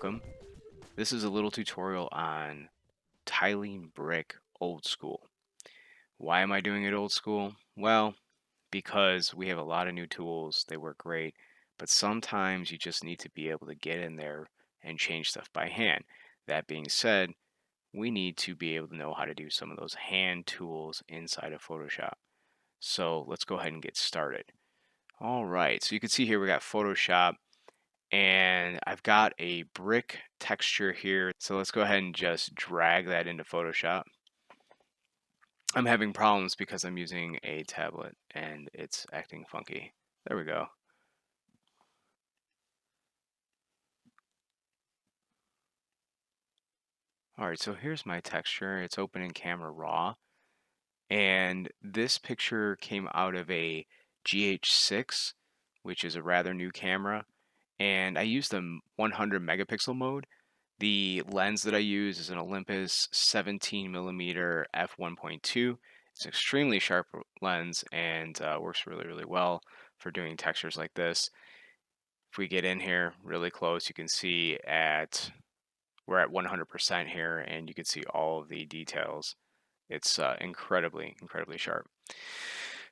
welcome. This is a little tutorial on tiling brick old school. Why am I doing it old school? Well, because we have a lot of new tools, they work great, but sometimes you just need to be able to get in there and change stuff by hand. That being said, we need to be able to know how to do some of those hand tools inside of Photoshop. So let's go ahead and get started. All right, so you can see here we got Photoshop. And I've got a brick texture here. So let's go ahead and just drag that into Photoshop. I'm having problems because I'm using a tablet and it's acting funky. There we go. All right, so here's my texture. It's open in Camera Raw. And this picture came out of a GH6, which is a rather new camera. And I used the 100 megapixel mode. The lens that I use is an Olympus 17mm f1.2. It's an extremely sharp lens and works really well for doing textures like this. If we get in here really close, you can see we're at 100% here, and you can see all of the details. It's incredibly sharp.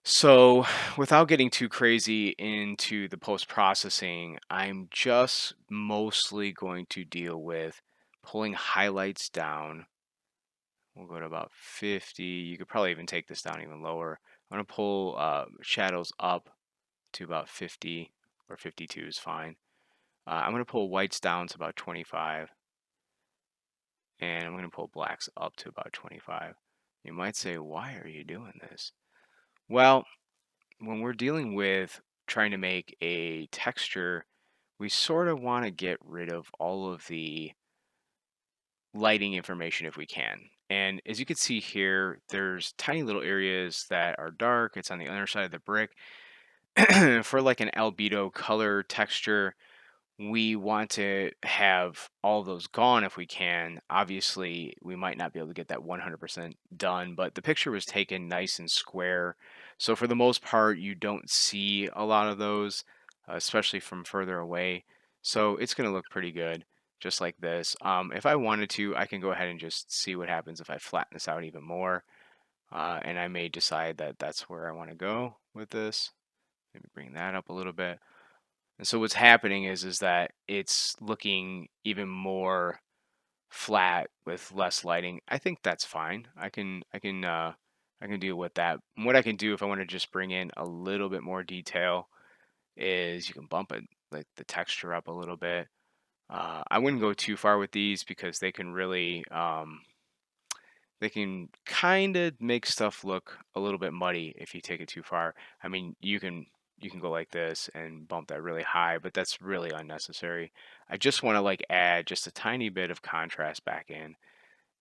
So without getting too crazy into the post-processing, I'm just mostly going to deal with pulling highlights down. We'll go to about 50. You could probably even take this down even lower. I'm going to pull shadows up to about 50 or 52 is fine. I'm going to pull whites down to about 25. And I'm going to pull blacks up to about 25. You might say, why are you doing this? Well, when we're dealing with trying to make a texture, we sort of want to get rid of all of the lighting information if we can. And as you can see here, there's tiny little areas that are dark. It's on the underside of the brick. For like an albedo color texture, we want to have all of those gone if we can. Obviously, we might not be able to get that 100% done, but the picture was taken nice and square. So for the most part, you don't see a lot of those, especially from further away. So it's going to look pretty good, just like this. If I wanted to, I can go ahead and just see what happens if I flatten this out even more. And I may decide that that's where I want to go with this. Maybe bring that up a little bit. And so what's happening is that it's looking even more flat with less lighting. I think that's fine. I can deal with that. And what I can do if I want to just bring in a little bit more detail is you can bump it like the texture up a little bit. I wouldn't go too far with these because they can really they can kind of make stuff look a little bit muddy if you take it too far. I mean, you can go like this and bump that really high, but that's really unnecessary. I just want to like add just a tiny bit of contrast back in,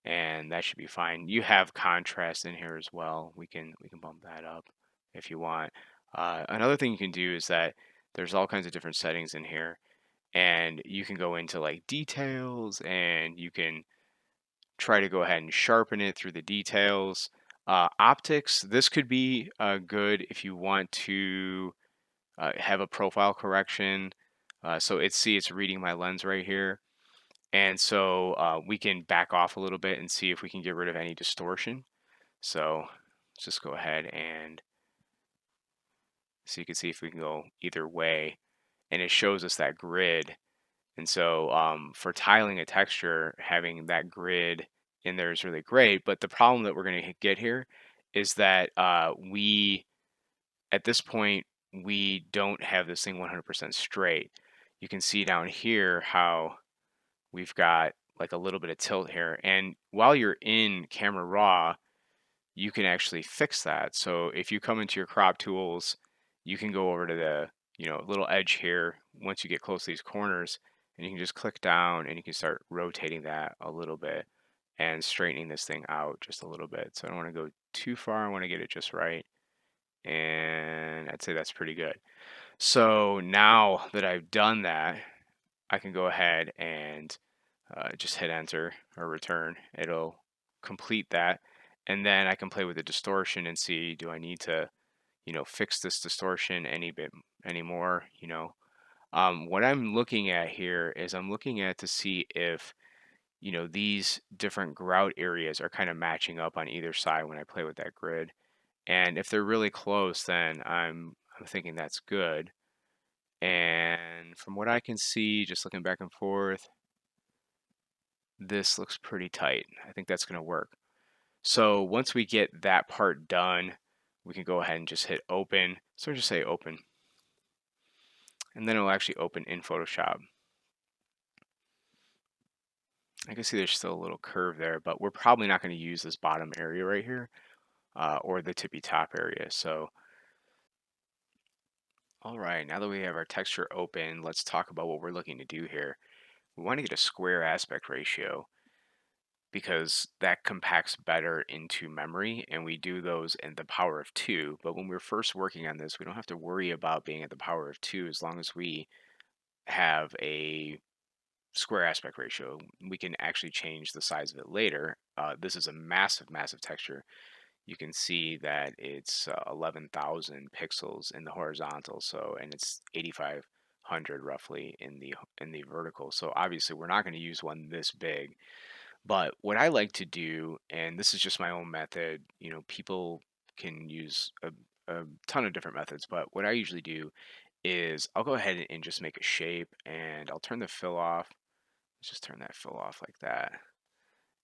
and that should be fine. You have contrast in here as well. We can bump that up if you want. Another thing you can do is that there's all kinds of different settings in here, and you can go into like details, and you can try to go ahead and sharpen it through the details. Optics, this could be good if you want to have a profile correction. So it's reading my lens right here. And so we can back off a little bit and see if we can get rid of any distortion. So let's just go ahead and so you can see if we can go either way. And it shows us that grid. And so for tiling a texture, having that grid in there is really great. But the problem that we're going to get here is that at this point, we don't have this thing 100% straight. You can see down here how we've got like a little bit of tilt here. And while you're in Camera Raw, you can actually fix that. So if you come into your crop tools, you can go over to the little edge here once you get close to these corners, and you can just click down and you can start rotating that a little bit and straightening this thing out just a little bit. So I don't want to go too far. I want to get it just right. And I'd say that's pretty good. So now that I've done that, I can go ahead and just hit enter or return. It'll complete that. And then I can play with the distortion and see, do I need to, fix this distortion any more, What I'm looking at here is I'm looking at to see if, these different grout areas are kind of matching up on either side when I play with that grid. And if they're really close, then I'm thinking that's good. And from what I can see, just looking back and forth, this looks pretty tight. I think that's going to work. So once we get that part done, we can go ahead and just hit open. So just say open. And then it'll actually open in Photoshop. I can see there's still a little curve there, but we're probably not going to use this bottom area right here or the tippy top area. So, all right, now that we have our texture open, let's talk about what we're looking to do here. We want to get a square aspect ratio because that compacts better into memory, and we do those in the power of 2. But when we're first working on this, we don't have to worry about being at the power of 2 as long as we have a square aspect ratio. We can actually change the size of it later. This is a massive, massive texture. You can see that it's 11,000 pixels in the horizontal, so and it's 8,500 roughly in the vertical. So obviously we're not going to use one this big. But what I like to do, and this is just my own method, people can use a ton of different methods, but what I usually do is I'll go ahead and just make a shape and I'll turn the fill off. Let's just turn that fill off like that.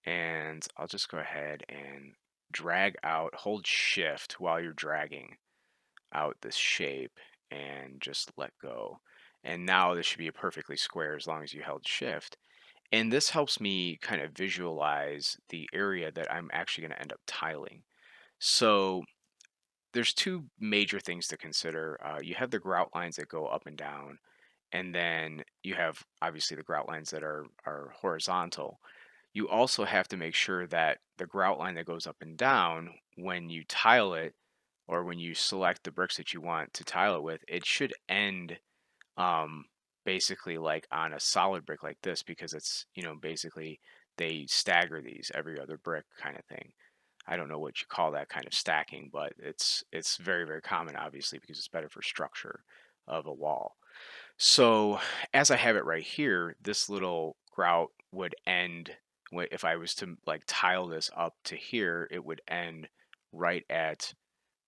And I'll just go ahead and drag out, hold shift while you're dragging out this shape and just let go. And now this should be a perfectly square as long as you held shift. And this helps me kind of visualize the area that I'm actually going to end up tiling. So there's two major things to consider. You have the grout lines that go up and down, and then you have obviously the grout lines that are horizontal. You also have to make sure that the grout line that goes up and down, when you tile it or when you select the bricks that you want to tile it with, it should end um, basically like on a solid brick like this because it's, basically they stagger these every other brick kind of thing. I don't know what you call that kind of stacking, but it's very, very common obviously because it's better for structure of a wall. So as I have it right here, this little grout would end if I was to like tile this up to here, it would end right at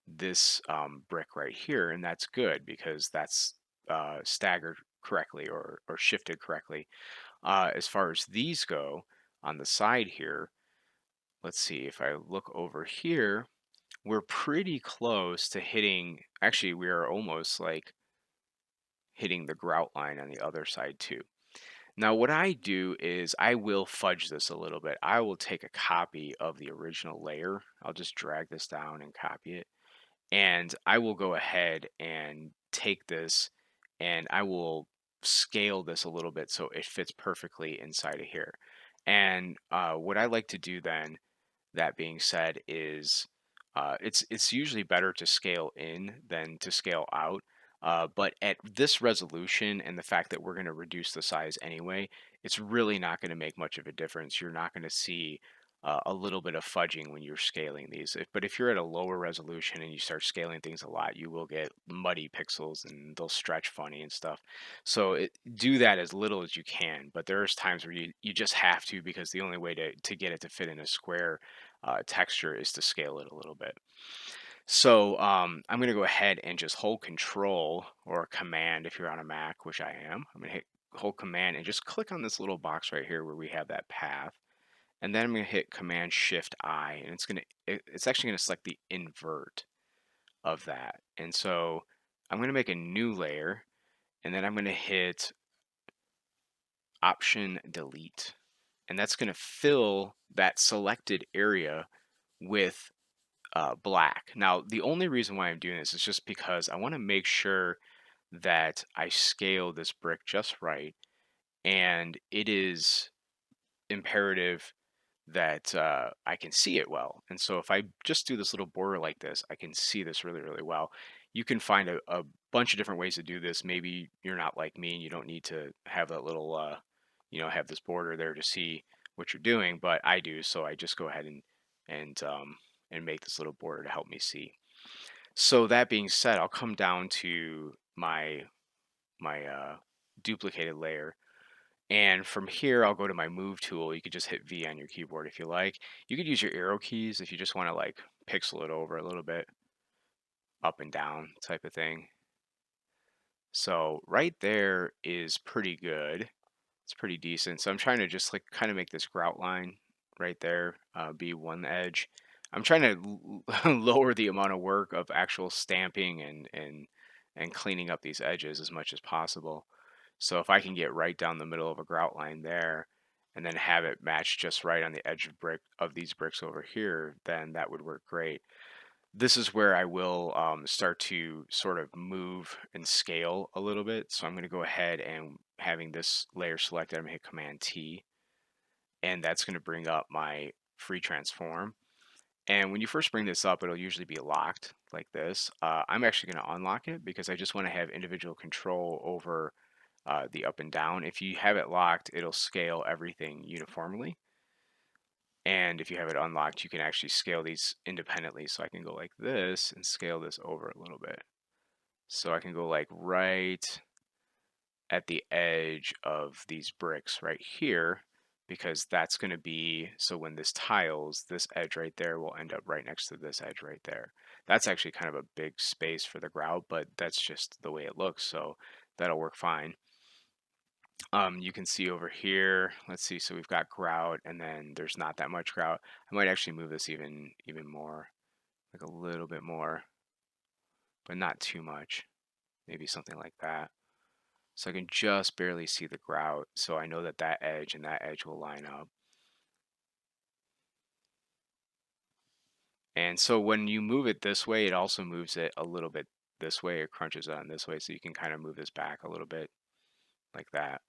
this brick right here, and that's good because that's staggered correctly or shifted correctly. As far as these go on the side here, let's see if I look over here, we're pretty close to hitting, actually we are almost like hitting the grout line on the other side too. Now, what I do is I will fudge this a little bit. I will take a copy of the original layer. I'll just drag this down and copy it. And I will go ahead and take this and I will scale this a little bit so it fits perfectly inside of here. And what I like to do then, that being said, is it's usually better to scale in than to scale out. But at this resolution and the fact that we're going to reduce the size anyway, it's really not going to make much of a difference. You're not going to see a little bit of fudging when you're scaling these. But if you're at a lower resolution and you start scaling things a lot, you will get muddy pixels and they'll stretch funny and stuff. So do that as little as you can. But there's times where you just have to because the only way to get it to fit in a square texture is to scale it a little bit. So I'm going to go ahead and just hold Control or Command if you're on a Mac, which I am. I'm going to hit hold Command and just click on this little box right here where we have that path. And then I'm going to hit Command Shift I, and it's actually going to select the invert of that. And so I'm going to make a new layer, and then I'm going to hit Option Delete, and that's going to fill that selected area with black. Now, the only reason why I'm doing this is just because I want to make sure that I scale this brick just right, and it is imperative that I can see it well. And so if I just do this little border like this, I can see this really, really well. You can find a bunch of different ways to do this. Maybe you're not like me and you don't need to have that little, have this border there to see what you're doing, but I do. So I just go ahead and make this little border to help me see. So that being said, I'll come down to my duplicated layer. And from here, I'll go to my move tool. You could just hit V on your keyboard if you like. You could use your arrow keys if you just want to like pixel it over a little bit, up and down type of thing. So right there is pretty good. It's pretty decent. So I'm trying to just like kind of make this grout line right there be one edge. I'm trying to lower the amount of work of actual stamping and cleaning up these edges as much as possible. So if I can get right down the middle of a grout line there and then have it match just right on the edge of these bricks over here, then that would work great. This is where I will start to sort of move and scale a little bit. So I'm going to go ahead and having this layer selected, I'm going to hit Command T, and that's going to bring up my free transform. And when you first bring this up, it'll usually be locked like this. I'm actually going to unlock it because I just want to have individual control over the up and down. If you have it locked, it'll scale everything uniformly. And if you have it unlocked, you can actually scale these independently. So I can go like this and scale this over a little bit. So I can go like right at the edge of these bricks right here, because that's going to be, so when this tiles, this edge right there will end up right next to this edge right there. That's actually kind of a big space for the grout, but that's just the way it looks. So that'll work fine. You can see over here, let's see, so we've got grout and then there's not that much grout. I might actually move this even more, like a little bit more, but not too much. Maybe something like that. So I can just barely see the grout, so I know that that edge and that edge will line up. And so when you move it this way, it also moves it a little bit this way, it crunches on this way, so you can kind of move this back a little bit like that.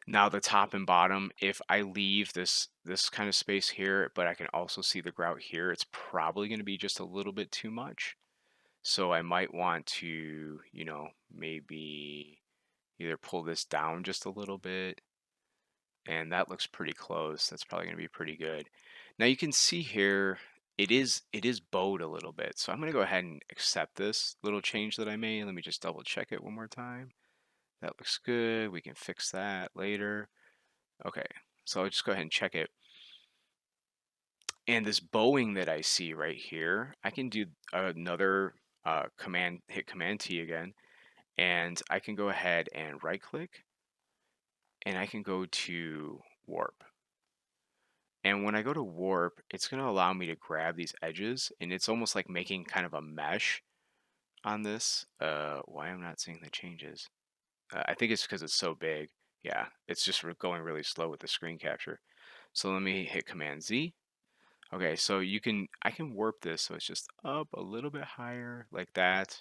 Now the top and bottom, if I leave this kind of space here, but I can also see the grout here, it's probably going to be just a little bit too much. So I might want to, maybe either pull this down just a little bit, and that looks pretty close. That's probably going to be pretty good. Now you can see here, it is bowed a little bit. So I'm going to go ahead and accept this little change that I made. Let me just double check it one more time. That looks good. We can fix that later. Okay, so I'll just go ahead and check it. And this bowing that I see right here, I can do another hit Command T again, and I can go ahead and right click, and I can go to warp. And when I go to warp, it's going to allow me to grab these edges, and it's almost like making kind of a mesh on this. Why I'm not seeing the changes? I think it's because it's so big. Yeah, it's just going really slow with the screen capture. So let me hit Command Z. Okay, so I can warp this so it's just up a little bit higher like that.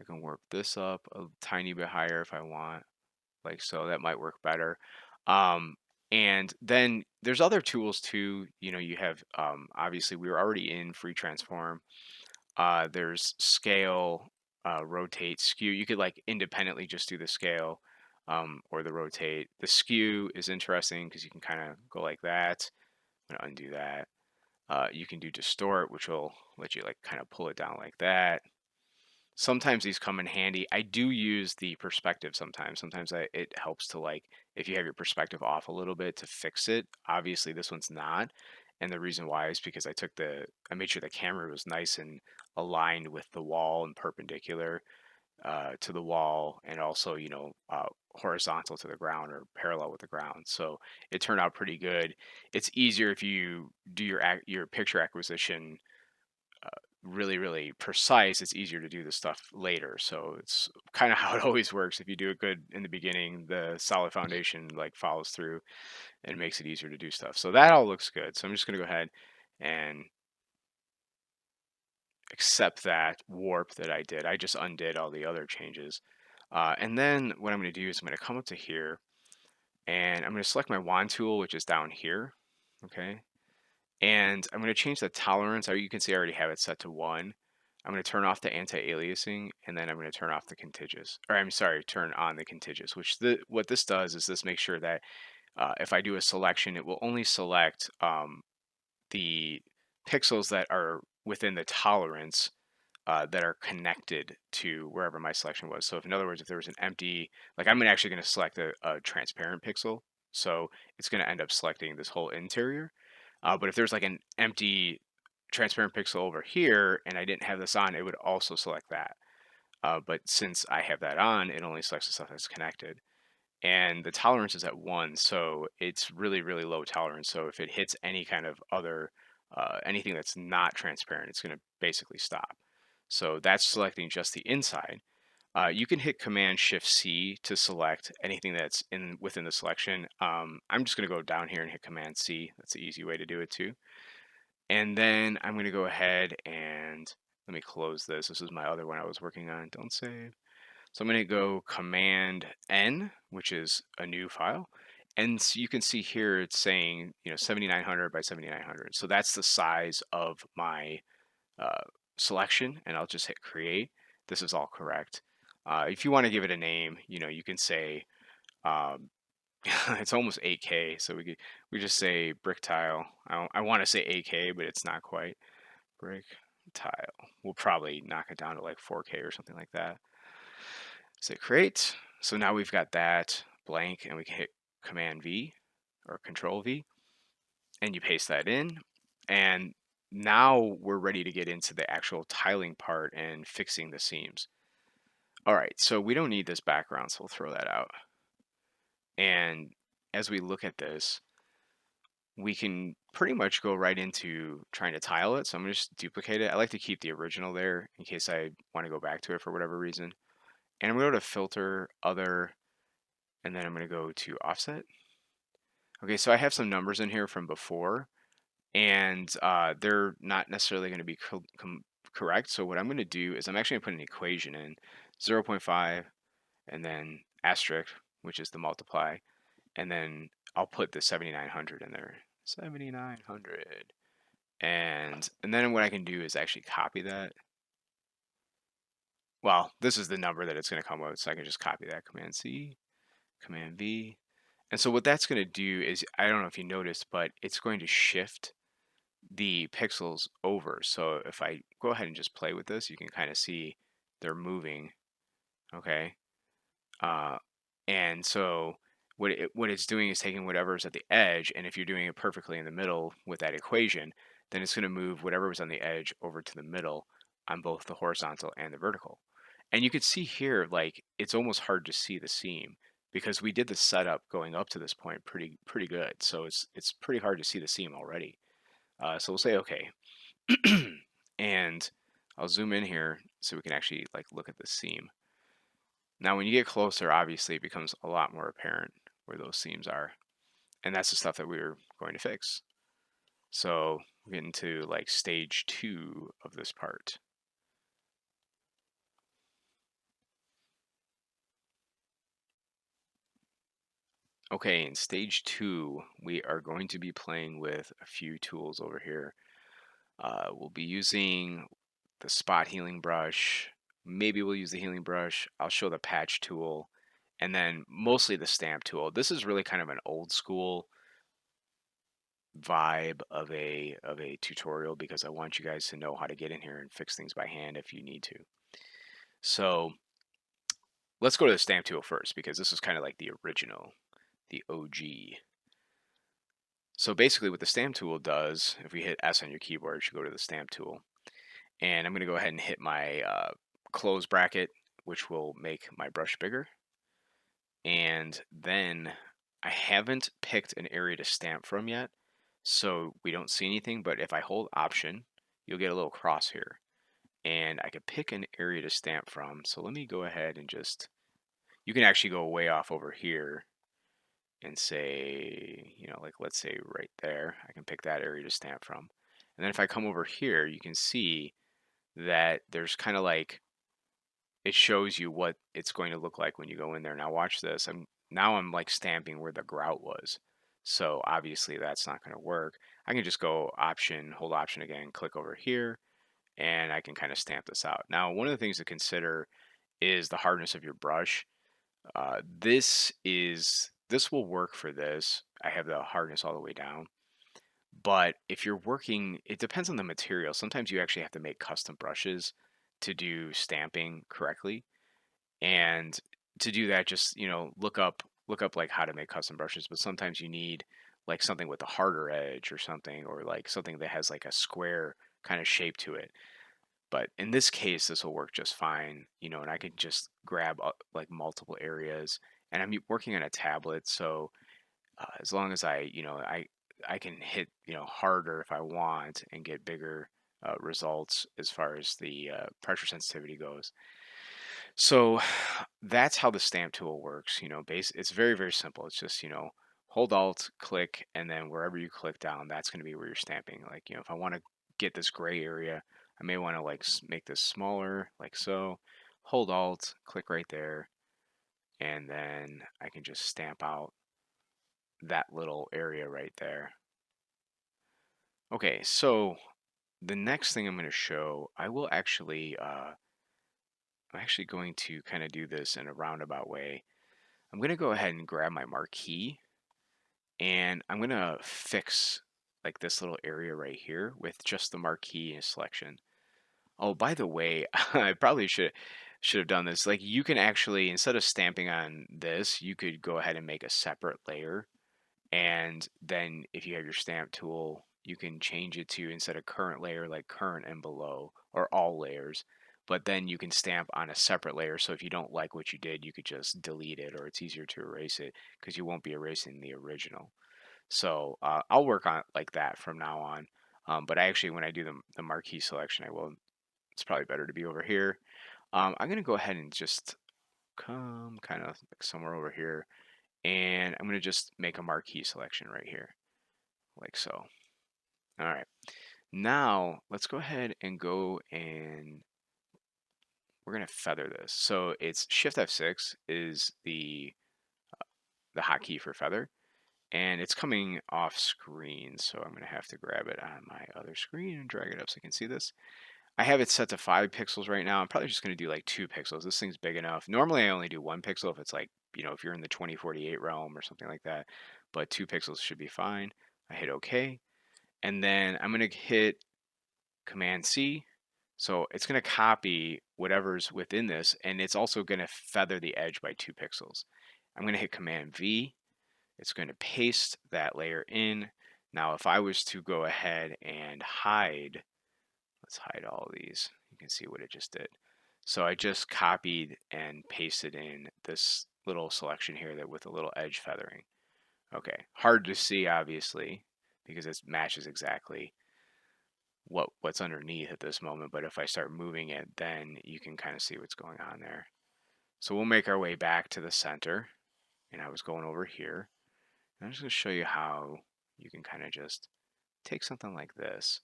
I can warp this up a tiny bit higher if I want, like so. That might work better. Um, and then there's other tools too. You have obviously we were already in free transform. There's scale, rotate, skew. You could like independently just do the scale or the rotate. The skew is interesting because you can kind of go like that. I'm gonna undo that. You can do distort, which will let you like kind of pull it down like that. Sometimes these come in handy. I do use the perspective sometimes. It helps to like, if you have your perspective off a little bit to fix it. Obviously this one's not. And the reason why is because I made sure the camera was nice and aligned with the wall and perpendicular to the wall, and also horizontal to the ground or parallel with the ground. So it turned out pretty good. It's easier if you do your picture acquisition really really precise. It's easier to do this stuff later. So it's kind of how it always works. If you do it good in the beginning, the solid foundation like follows through and makes it easier to do stuff. So that all looks good. So I'm just going to go ahead and accept that warp that I did. I just undid all the other changes. And then what I'm going to do is I'm going to come up to here, and I'm going to select my wand tool, which is down here. Okay. And I'm going to change the tolerance. Or you can see I already have it set to 1. I'm going to turn off the anti-aliasing, and then I'm going to turn off the contiguous. Or I'm sorry, turn on the contiguous, what this does is this makes sure that if I do a selection, it will only select the pixels that are within the tolerance that are connected to wherever my selection was. So if, in other words, if there was an empty, like I'm actually going to select a transparent pixel, so it's going to end up selecting this whole interior. But if there's like an empty transparent pixel over here and I didn't have this on, it would also select that. But since I have that on, it only selects the stuff that's connected. And the tolerance is at 1, so it's really, really low tolerance. So if it hits any kind of other, anything that's not transparent, it's going to basically stop. So that's selecting just the inside. You can hit Command Shift C to select anything that's within the selection. I'm just going to go down here and hit Command C. That's the easy way to do it too. And then I'm going to go ahead and let me close this. This is my other one I was working on. Don't save. So I'm going to go Command N, which is a new file. And so you can see here it's saying, 7900 by 7900. So that's the size of my selection, and I'll just hit create. This is all correct. If you want to give it a name, you can say um, it's almost 8K, so we just say brick tile. I want to say 8K, but it's not quite. Brick tile. We'll probably knock it down to like 4K or something like that. Say create. So now we've got that blank, and we can hit Command V or Control V, and you paste that in. And now we're ready to get into the actual tiling part and fixing the seams. All right, so we don't need this background, so we'll throw that out. And as we look at this, we can pretty much go right into trying to tile it. So I'm going to just duplicate it. I like to keep the original there in case I want to go back to it for whatever reason. And I'm going to go to Filter, Other, and then I'm going to go to Offset. Okay, so I have some numbers in here from before, and they're not necessarily going to be correct. So what I'm going to do is I'm actually going to put an equation in 0.5 and then asterisk, which is the multiply, and then I'll put the 7900 in there. 7900. And then what I can do is actually copy that. Well, this is the number that it's going to come with, so I can just copy that. Command C, Command V. And so what that's going to do is, I don't know if you noticed, but it's going to shift the pixels over. So if I go ahead and just play with this, you can kind of see they're moving. Okay. And so what it's doing is taking whatever's at the edge, and if you're doing it perfectly in the middle with that equation, then it's going to move whatever was on the edge over to the middle on both the horizontal and the vertical. And you can see here, like, it's almost hard to see the seam because we did the setup going up to this point pretty good. So it's pretty hard to see the seam already. So we'll say okay, and I'll zoom in here so we can actually like look at the seam. Now, when you get closer, obviously it becomes a lot more apparent where those seams are, and that's the stuff that we were going to fix. So we're getting to like stage 2 of this part. Okay, in stage 2, we are going to be playing with a few tools over here. We'll be using the spot healing brush. Maybe we'll use the healing brush. I'll show the patch tool, and then mostly the stamp tool. This is really kind of an old school vibe of a tutorial because I want you guys to know how to get in here and fix things by hand if you need to. So let's go to the stamp tool first because this is kind of like the original, the OG. So basically what the stamp tool does, if we hit S on your keyboard, it should go to the stamp tool. And I'm going to go ahead and hit my close bracket, which will make my brush bigger. And then I haven't picked an area to stamp from yet, so we don't see anything, but if I hold Option, you'll get a little cross here. And I could pick an area to stamp from, so let me go ahead and just, you can actually go way off over here and say, like let's say right there, I can pick that area to stamp from. And then if I come over here, you can see that there's kind of like, it shows you what it's going to look like when you go in there. Now watch this. I'm like stamping where the grout was. So obviously that's not going to work. I can just go Option, hold Option again, click over here, and I can kind of stamp this out. Now, one of the things to consider is the hardness of your brush. This will work for this. I have the hardness all the way down. But if you're working, it depends on the material. Sometimes you actually have to make custom brushes to do stamping correctly. And to do that, just look up like how to make custom brushes. But sometimes you need like something with a harder edge or something, or like something that has like a square kind of shape to it. But in this case, this will work just fine, and I can just grab like multiple areas. And I'm working on a tablet, so as long as I can hit harder if I want and get bigger results as far as the pressure sensitivity goes. So that's how the stamp tool works. It's very, very simple. It's just, hold Alt, click, and then wherever you click down, that's going to be where you're stamping. Like, if I want to get this gray area, I may want to like make this smaller, like so. Hold Alt, click right there, and then I can just stamp out that little area right there. Okay, so the next thing I'm going to show, I'm actually going to kind of do this in a roundabout way. I'm going to go ahead and grab my marquee and I'm going to fix like this little area right here with just the marquee selection. Oh, by the way, I probably should have done this. Like you can actually, instead of stamping on this, you could go ahead and make a separate layer. And then if you have your stamp tool, you can change it to, instead of current layer, like current and below or all layers. But then you can stamp on a separate layer. So if you don't like what you did, you could just delete it, or it's easier to erase it because you won't be erasing the original. So I'll work on it like that from now on. But I actually, when I do the marquee selection, I will. It's probably better to be over here. I'm going to go ahead and just come kind of like somewhere over here. And I'm going to just make a marquee selection right here, like so. All right. Now let's go ahead and we're going to feather this. So it's Shift F6 is the hotkey for feather, and it's coming off screen. So I'm going to have to grab it on my other screen and drag it up so you can see this. I have it set to 5 pixels right now. I'm probably just going to do like 2 pixels. This thing's big enough. Normally I only do 1 pixel if it's like, if you're in the 2048 realm or something like that, but 2 pixels should be fine. I hit OK, and then I'm going to hit Command C. So it's going to copy whatever's within this, and it's also going to feather the edge by 2 pixels. I'm going to hit Command V. It's going to paste that layer in. Now, if I was to go ahead and hide, let's hide all of these. You can see what it just did. So I just copied and pasted in this little selection here that with a little edge feathering. Okay, hard to see obviously because it matches exactly what's underneath at this moment, but if I start moving it, then you can kind of see what's going on there. So we'll make our way back to the center, and I was going over here. And I'm just going to show you how you can kind of just take something like this,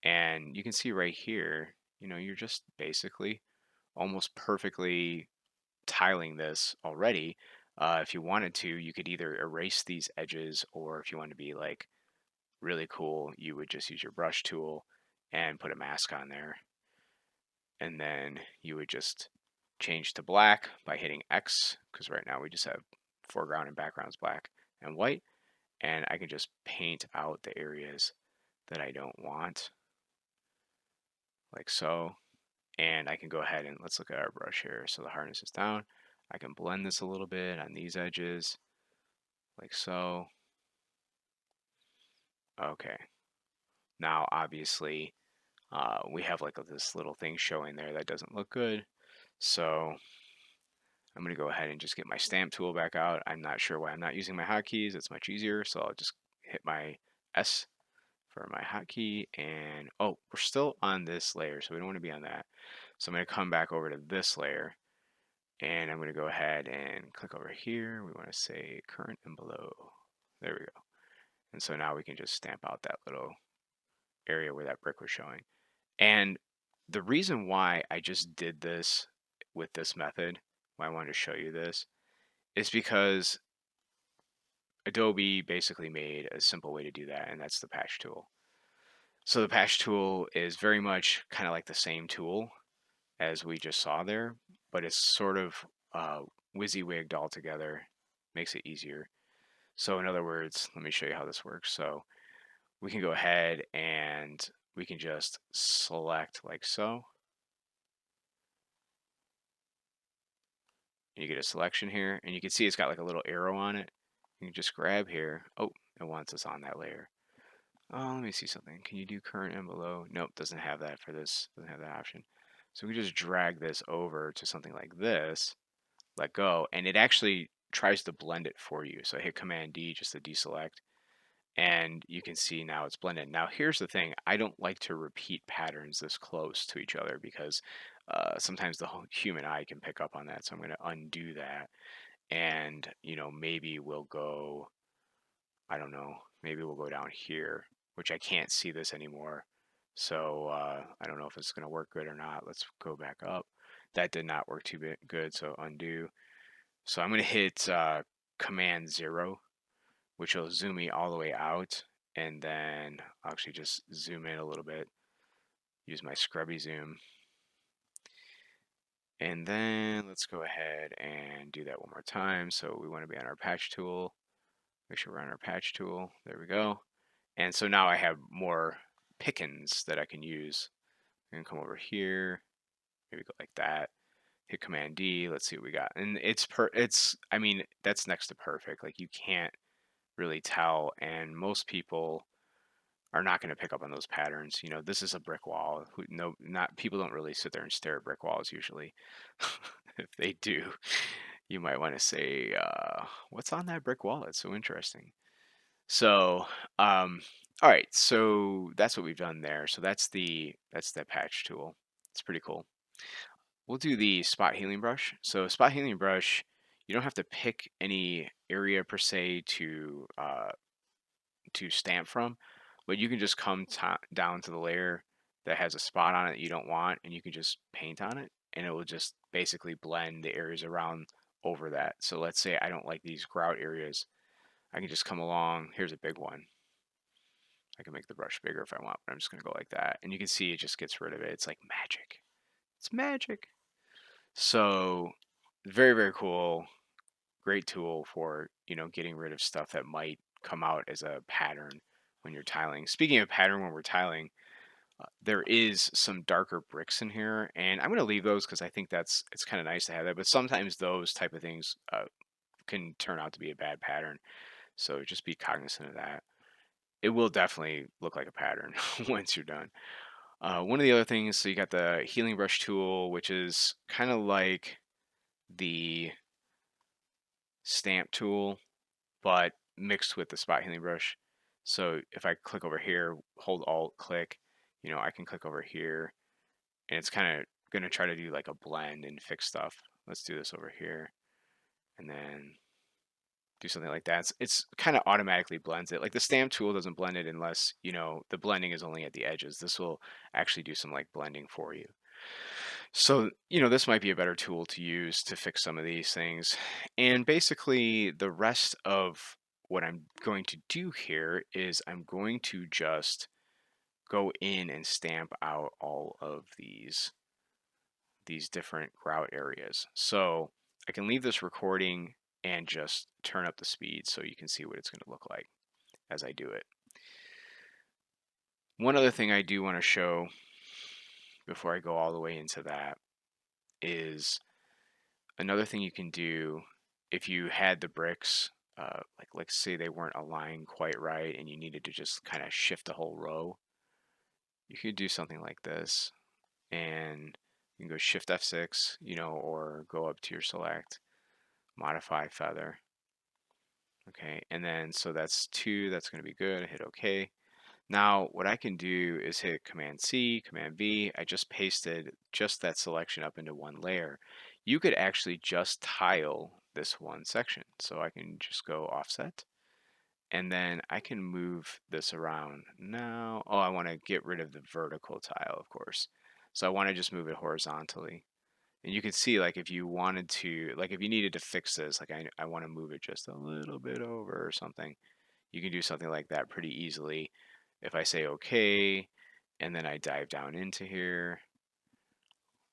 and you can see right here, you're just basically almost perfectly tiling this already. If you wanted to, you could either erase these edges, or if you want to be like really cool, you would just use your brush tool and put a mask on there. And then you would just change to black by hitting X, because right now we just have foreground and backgrounds black and white. And I can just paint out the areas that I don't want, like so. And I can go ahead and let's look at our brush here. So the hardness is down. I can blend this a little bit on these edges, like so. Okay. Now, obviously, we have like this little thing showing there that doesn't look good. So I'm going to go ahead and just get my stamp tool back out. I'm not sure why I'm not using my hotkeys. It's much easier. So I'll just hit my S for my hotkey. And oh, we're still on this layer, so we don't want to be on that. So I'm going to come back over to this layer, and I'm going to go ahead and click over here. We want to say current and below. There we go. And so now we can just stamp out that little area where that brick was showing. And the reason why I just did this with this method, why I wanted to show you this, is because Adobe basically made a simple way to do that, and that's the patch tool. So the patch tool is very much kind of like the same tool as we just saw there, but it's sort of WYSIWYG'd all together, makes it easier. So in other words, let me show you how this works. So we can go ahead and we can just select like so. and you get a selection here, and you can see it's got like a little arrow on it. You can just grab here. Oh, it wants us on that layer. Oh, let me see something. Can you do current and below? Nope, doesn't have that for this. Doesn't have that option. So we just drag this over to something like this, let go, and it actually tries to blend it for you. So I hit Command D just to deselect, and you can see now it's blended. Now here's the thing. I don't like to repeat patterns this close to each other because sometimes the human eye can pick up on that. So I'm going to undo that, and maybe we'll go, I don't know, maybe we'll go down here, which I can't see this anymore. So I don't know if it's going to work good or not. Let's go back up. That did not work too good, so undo. So I'm going to hit Command 0, which will zoom me all the way out. And then I'll actually just zoom in a little bit, use my scrubby zoom. And then let's go ahead and do that one more time. So we want to be on our patch tool. Make sure we're on our patch tool. There we go. And so now I have more pickings that I can use. I can come over here, maybe go like that. Hit Command D. Let's see what we got. And I mean, that's next to perfect. Like you can't really tell, and most people are not going to pick up on those patterns. This is a brick wall. No, not people don't really sit there and stare at brick walls usually. If they do, you might want to say, "What's on that brick wall? It's so interesting." So, all right, so that's what we've done there. So that's the patch tool. It's pretty cool. We'll do the spot healing brush. So spot healing brush, you don't have to pick any area per se to stamp from, but you can just come down to the layer that has a spot on it you don't want, and you can just paint on it, and it will just basically blend the areas around over that. So let's say I don't like these grout areas. I can just come along. Here's a big one. I can make the brush bigger if I want, but I'm just going to go like that. And you can see it just gets rid of it. It's like magic. It's magic. So very, very cool. Great tool for, getting rid of stuff that might come out as a pattern when you're tiling. Speaking of pattern when we're tiling, there is some darker bricks in here, and I'm going to leave those because I think it's kind of nice to have that. But sometimes those type of things can turn out to be a bad pattern. So just be cognizant of that. It will definitely look like a pattern once you're done. One of the other things, so you got the healing brush tool, which is kind of like the stamp tool, but mixed with the spot healing brush. So if I click over here, hold Alt, click, I can click over here, and it's kind of going to try to do like a blend and fix stuff. Let's do this over here, and then do something like that. It's kind of automatically blends it. Like the stamp tool doesn't blend it unless, the blending is only at the edges. This will actually do some like blending for you. So, this might be a better tool to use to fix some of these things. And basically the rest of what I'm going to do here is I'm going to just go in and stamp out all of these different grout areas. So I can leave this recording and just turn up the speed so you can see what it's going to look like as I do it. One other thing I do want to show before I go all the way into that is another thing you can do if you had the bricks, like let's say they weren't aligned quite right and you needed to just kind of shift the whole row, you could do something like this, and you can go Shift F6, or go up to your select, modify feather. Okay, and then so that's 2, that's going to be good. I hit OK. Now what I can do is hit Command C, Command V. I just pasted just that selection up into one layer. You could actually just tile this one section. So I can just go offset, and then I can move this around. Now, oh, I want to get rid of the vertical tile, of course. So I want to just move it horizontally. And you can see, like, if you wanted to, like, if you needed to fix this, like, I want to move it just a little bit over or something, you can do something like that pretty easily. If I say OK, and then I dive down into here,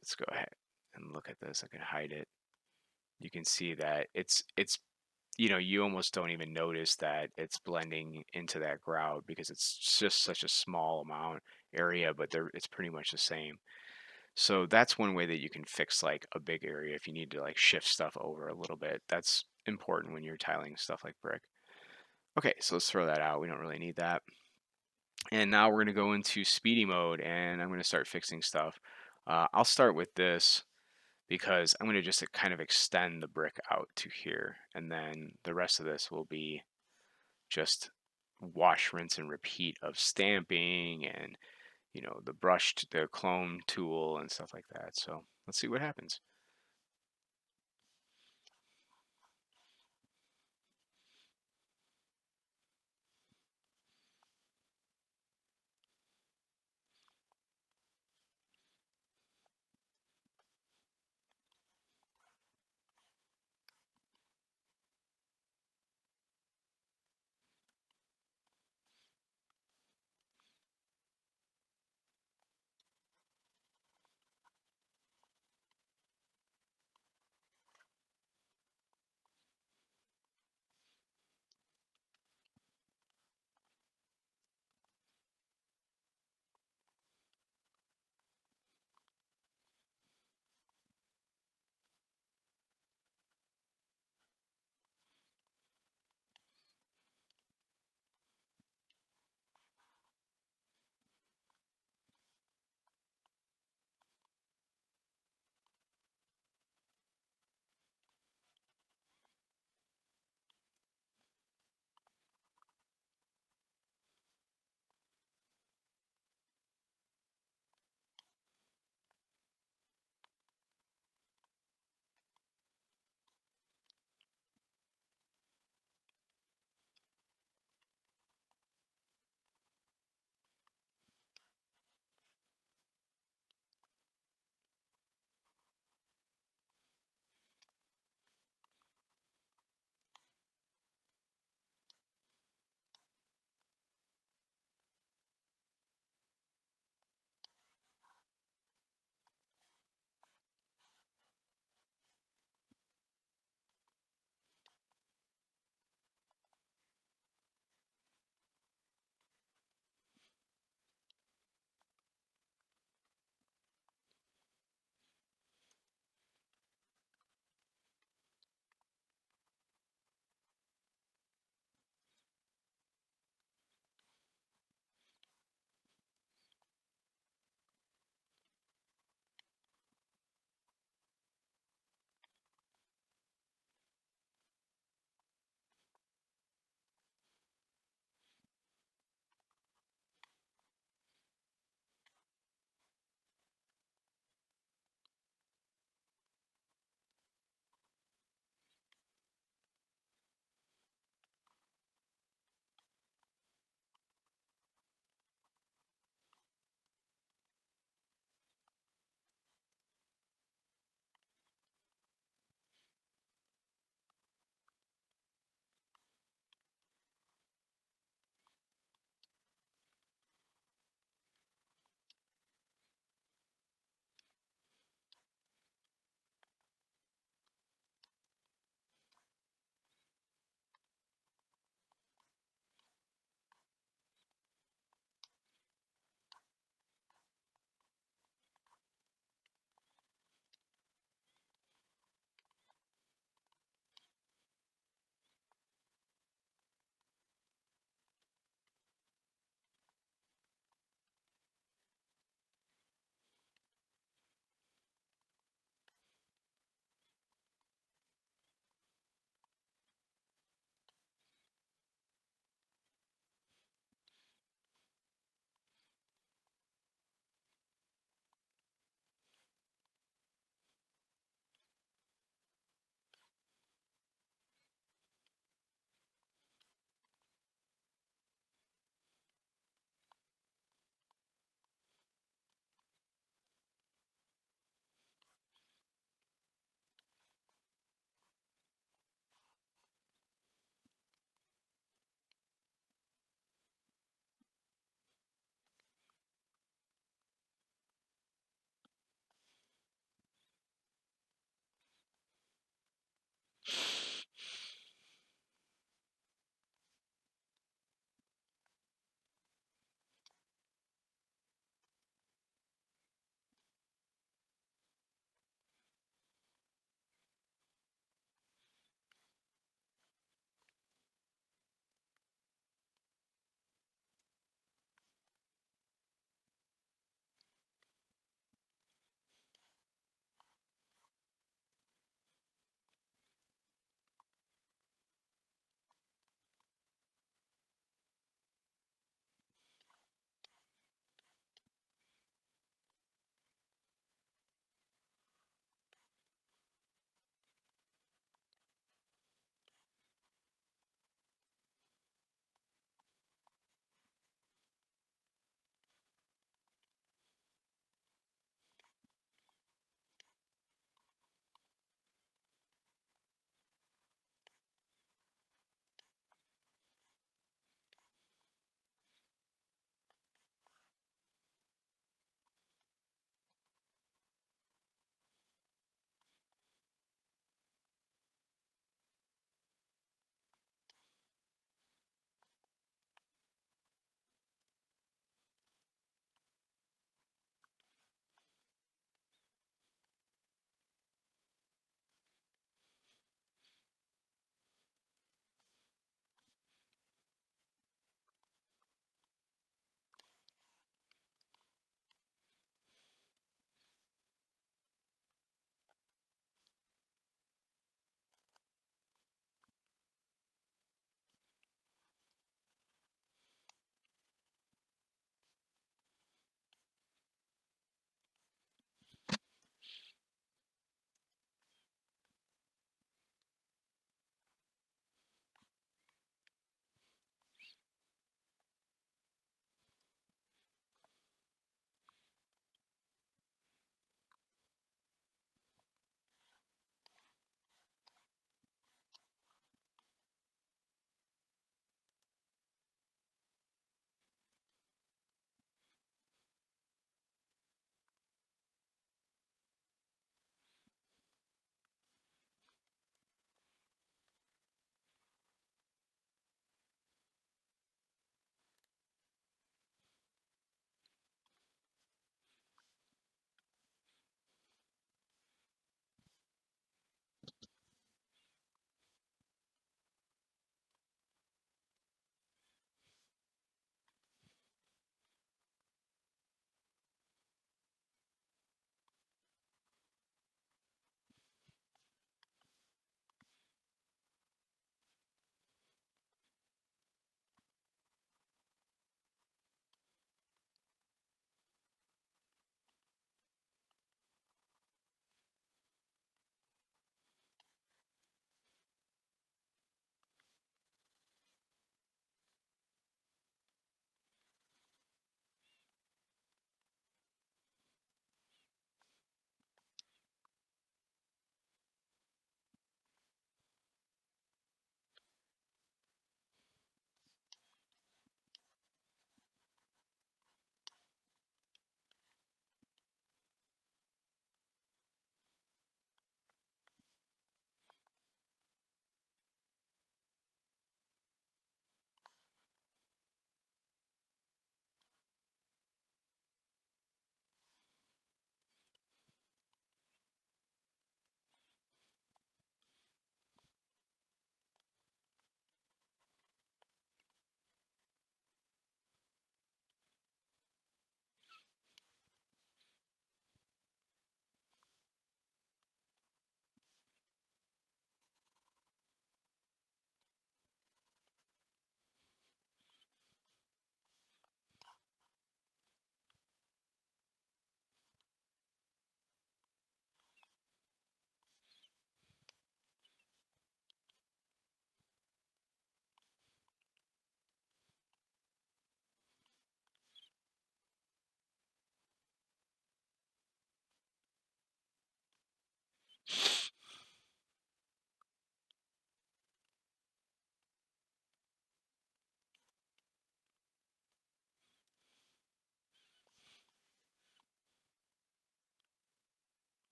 let's go ahead and look at this. I can hide it. You can see that it's you almost don't even notice that it's blending into that grout because it's just such a small amount area, but it's pretty much the same. So that's one way that you can fix like a big area if you need to like shift stuff over a little bit. That's important when you're tiling stuff like brick. Okay, so let's throw that out. We don't really need that. And now we're going to go into speedy mode and I'm going to start fixing stuff. I'll start with this because I'm going to just kind of extend the brick out to here. And then the rest of this will be just wash, rinse, and repeat of stamping and, the brushed, the clone tool and stuff like that. So let's see what happens.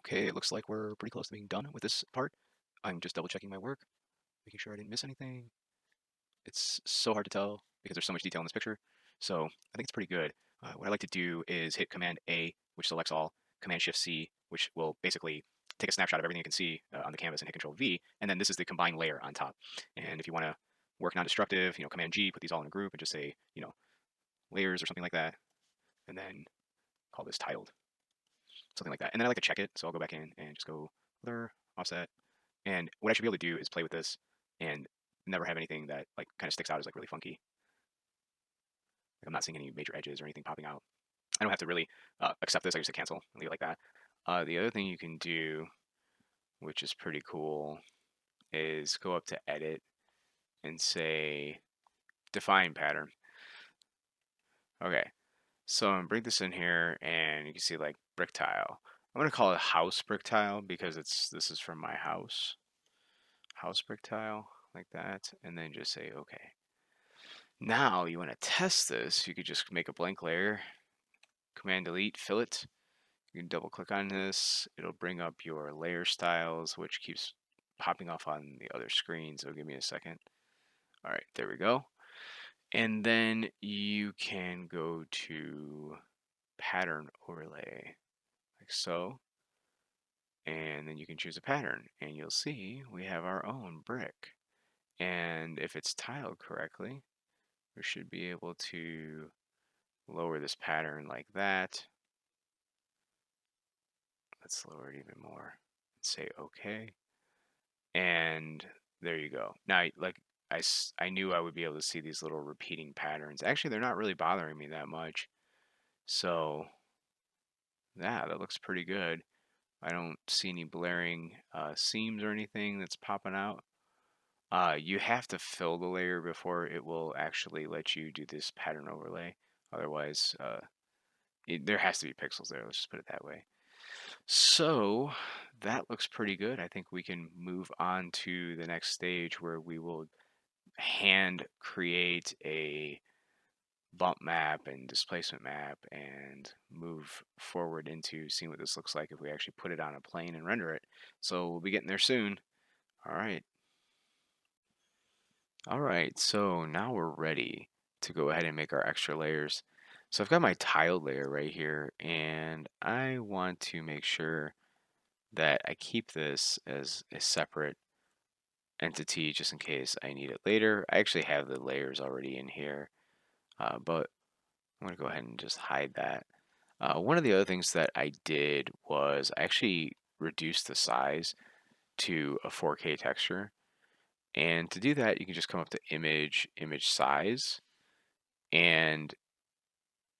Okay, it looks like we're pretty close to being done with this part. I'm just double checking my work, making sure I didn't miss anything. It's so hard to tell because there's so much detail in this picture. So I think it's pretty good. What I like to do is hit Command A, which selects all, Command Shift C, which will basically take a snapshot of everything you can see on the canvas, and hit Control V, and then this is the combined layer on top. And if you want to work non-destructive, Command G, put these all in a group and just say, layers or something like that, and then call this tiled, something like that. And then I like to check it, so I'll go back in and just go blur, offset, and what I should be able to do is play with this and never have anything that like kind of sticks out as like really funky. Like I'm not seeing any major edges or anything popping out. I don't have to really accept this. I just hit cancel and leave it like that. The other thing you can do, which is pretty cool, is go up to edit and say define pattern. Okay, so I'm gonna bring this in here and you can see like brick tile. I'm gonna call it house brick tile because this is from my house brick tile like that, and then just say okay. Now you want to test this, you could just make a blank layer, Command Delete, fill it. You can double click on this. It'll bring up your layer styles, which keeps popping off on the other screen. So give me a second. All right, there we go. And then you can go to pattern overlay like so. And then you can choose a pattern and you'll see we have our own brick. And if it's tiled correctly, we should be able to lower this pattern like that. Let's lower it even more. Say okay. And there you go. Now, like I knew I would be able to see these little repeating patterns. Actually, they're not really bothering me that much. So, yeah, that looks pretty good. I don't see any blaring seams or anything that's popping out. You have to fill the layer before it will actually let you do this pattern overlay. Otherwise, there has to be pixels there. Let's just put it that way. So that looks pretty good. I think we can move on to the next stage where we will hand create a bump map and displacement map and move forward into seeing what this looks like if we actually put it on a plane and render it. So we'll be getting there soon. All right. All right, so now we're ready to go ahead and make our extra layers. So I've got my tiled layer right here, and I want to make sure that I keep this as a separate entity just in case I need it later. I actually have the layers already in here, but I'm going to go ahead and just hide that. One of the other things that I did was I actually reduced the size to a 4K texture. And to do that, you can just come up to image size, and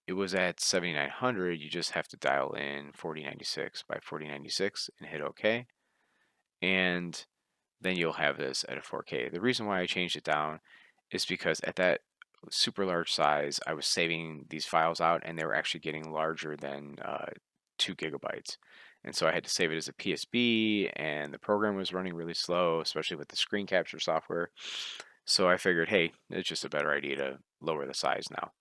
it was at 7900. You just have to dial in 4096 by 4096 and hit OK. And then you'll have this at a 4K. The reason why I changed it down is because at that super large size, I was saving these files out and they were actually getting larger than 2 gigabytes. And so I had to save it as a PSB, and the program was running really slow, especially with the screen capture software. So I figured, hey, it's just a better idea to lower the size now.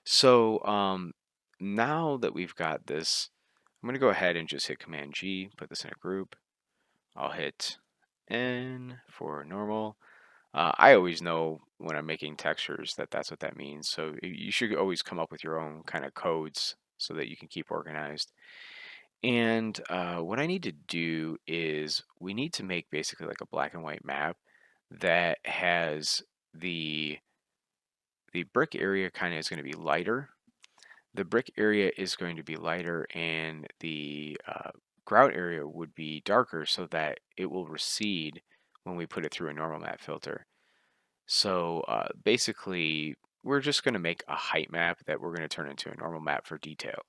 So now that we've got this, I'm going to go ahead and just hit Command G, put this in a group. I'll hit N for normal. I always know when I'm making textures that that's what that means. So you should always come up with your own kind of codes so that you can keep organized. And what I need to do is we need to make basically like a black and white map that has the brick area kind of is going to be lighter. The brick area is going to be lighter, and the grout area would be darker so that it will recede when we put it through a normal map filter. So basically, we're just going to make a height map that we're going to turn into a normal map for detail.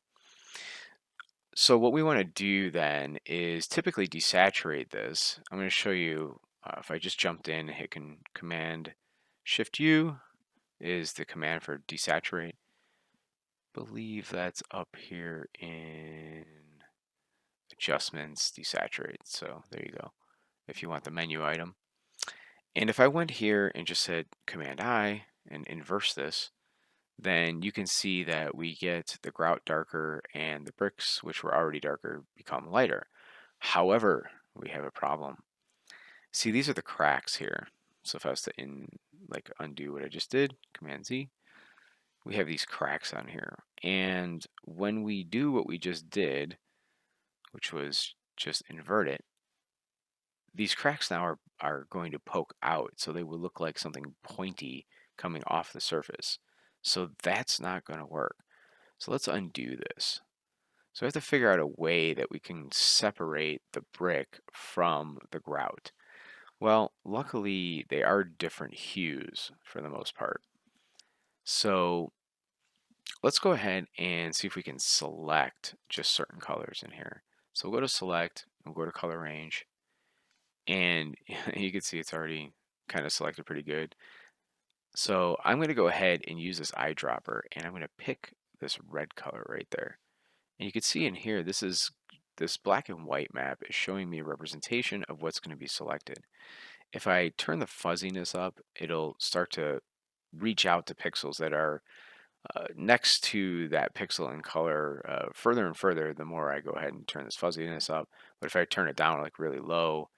So what we want to do then is typically desaturate this. I'm going to show you if I just jumped in and hit Command Shift U is the command for desaturate. Believe that's up here in adjustments, desaturate. So there you go. If you want the menu item. And if I went here and just said Command I and inverse this, then you can see that we get the grout darker and the bricks, which were already darker, become lighter. However, we have a problem. See, these are the cracks here. So if I was to undo what I just did, Command Z, we have these cracks on here. And when we do what we just did, which was just invert it, these cracks now are going to poke out, so they will look like something pointy coming off the surface. So that's not going to work. So let's undo this. So we have to figure out a way that we can separate the brick from the grout. Well, luckily they are different hues for the most part. So let's go ahead and see if we can select just certain colors in here. So we'll go to select, we'll go to color range, and you can see it's already kind of selected pretty good. So I'm going to go ahead and use this eyedropper, and I'm going to pick this red color right there. And you can see in here, this black and white map is showing me a representation of what's going to be selected. If I turn the fuzziness up, it'll start to reach out to pixels that are next to that pixel in color further and further, the more I go ahead and turn this fuzziness up. But if I turn it down like really low,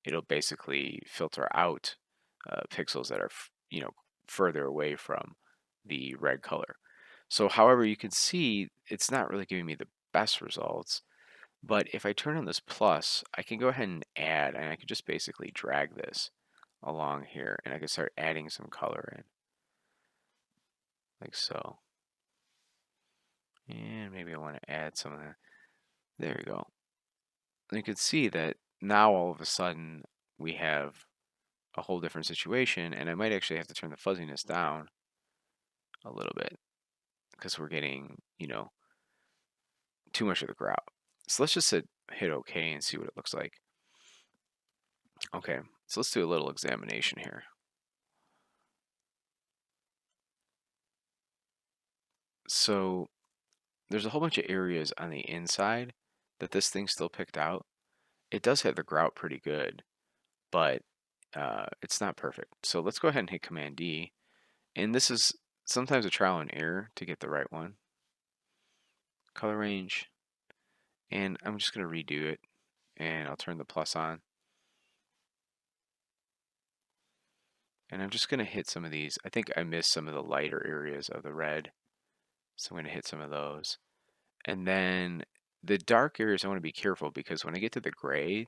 it'll basically filter out pixels that are, further away from the red color. So, however, you can see it's not really giving me the best results. But if I turn on this plus, I can go ahead and add, and I can just basically drag this along here, and I can start adding some color in, like so. And maybe I want to add some of that. There you go. And you can see that now all of a sudden we have a whole different situation, and I might actually have to turn the fuzziness down a little bit because we're getting, too much of the grout. So let's just hit OK and see what it looks like. Okay, so let's do a little examination here. So there's a whole bunch of areas on the inside that this thing still picked out. It does have the grout pretty good, but it's not perfect. So let's go ahead and hit Command D. And this is sometimes a trial and error to get the right one. Color range. And I'm just going to redo it. And I'll turn the plus on. And I'm just going to hit some of these. I think I missed some of the lighter areas of the red. So I'm going to hit some of those. And then the dark areas, I want to be careful because when I get to the gray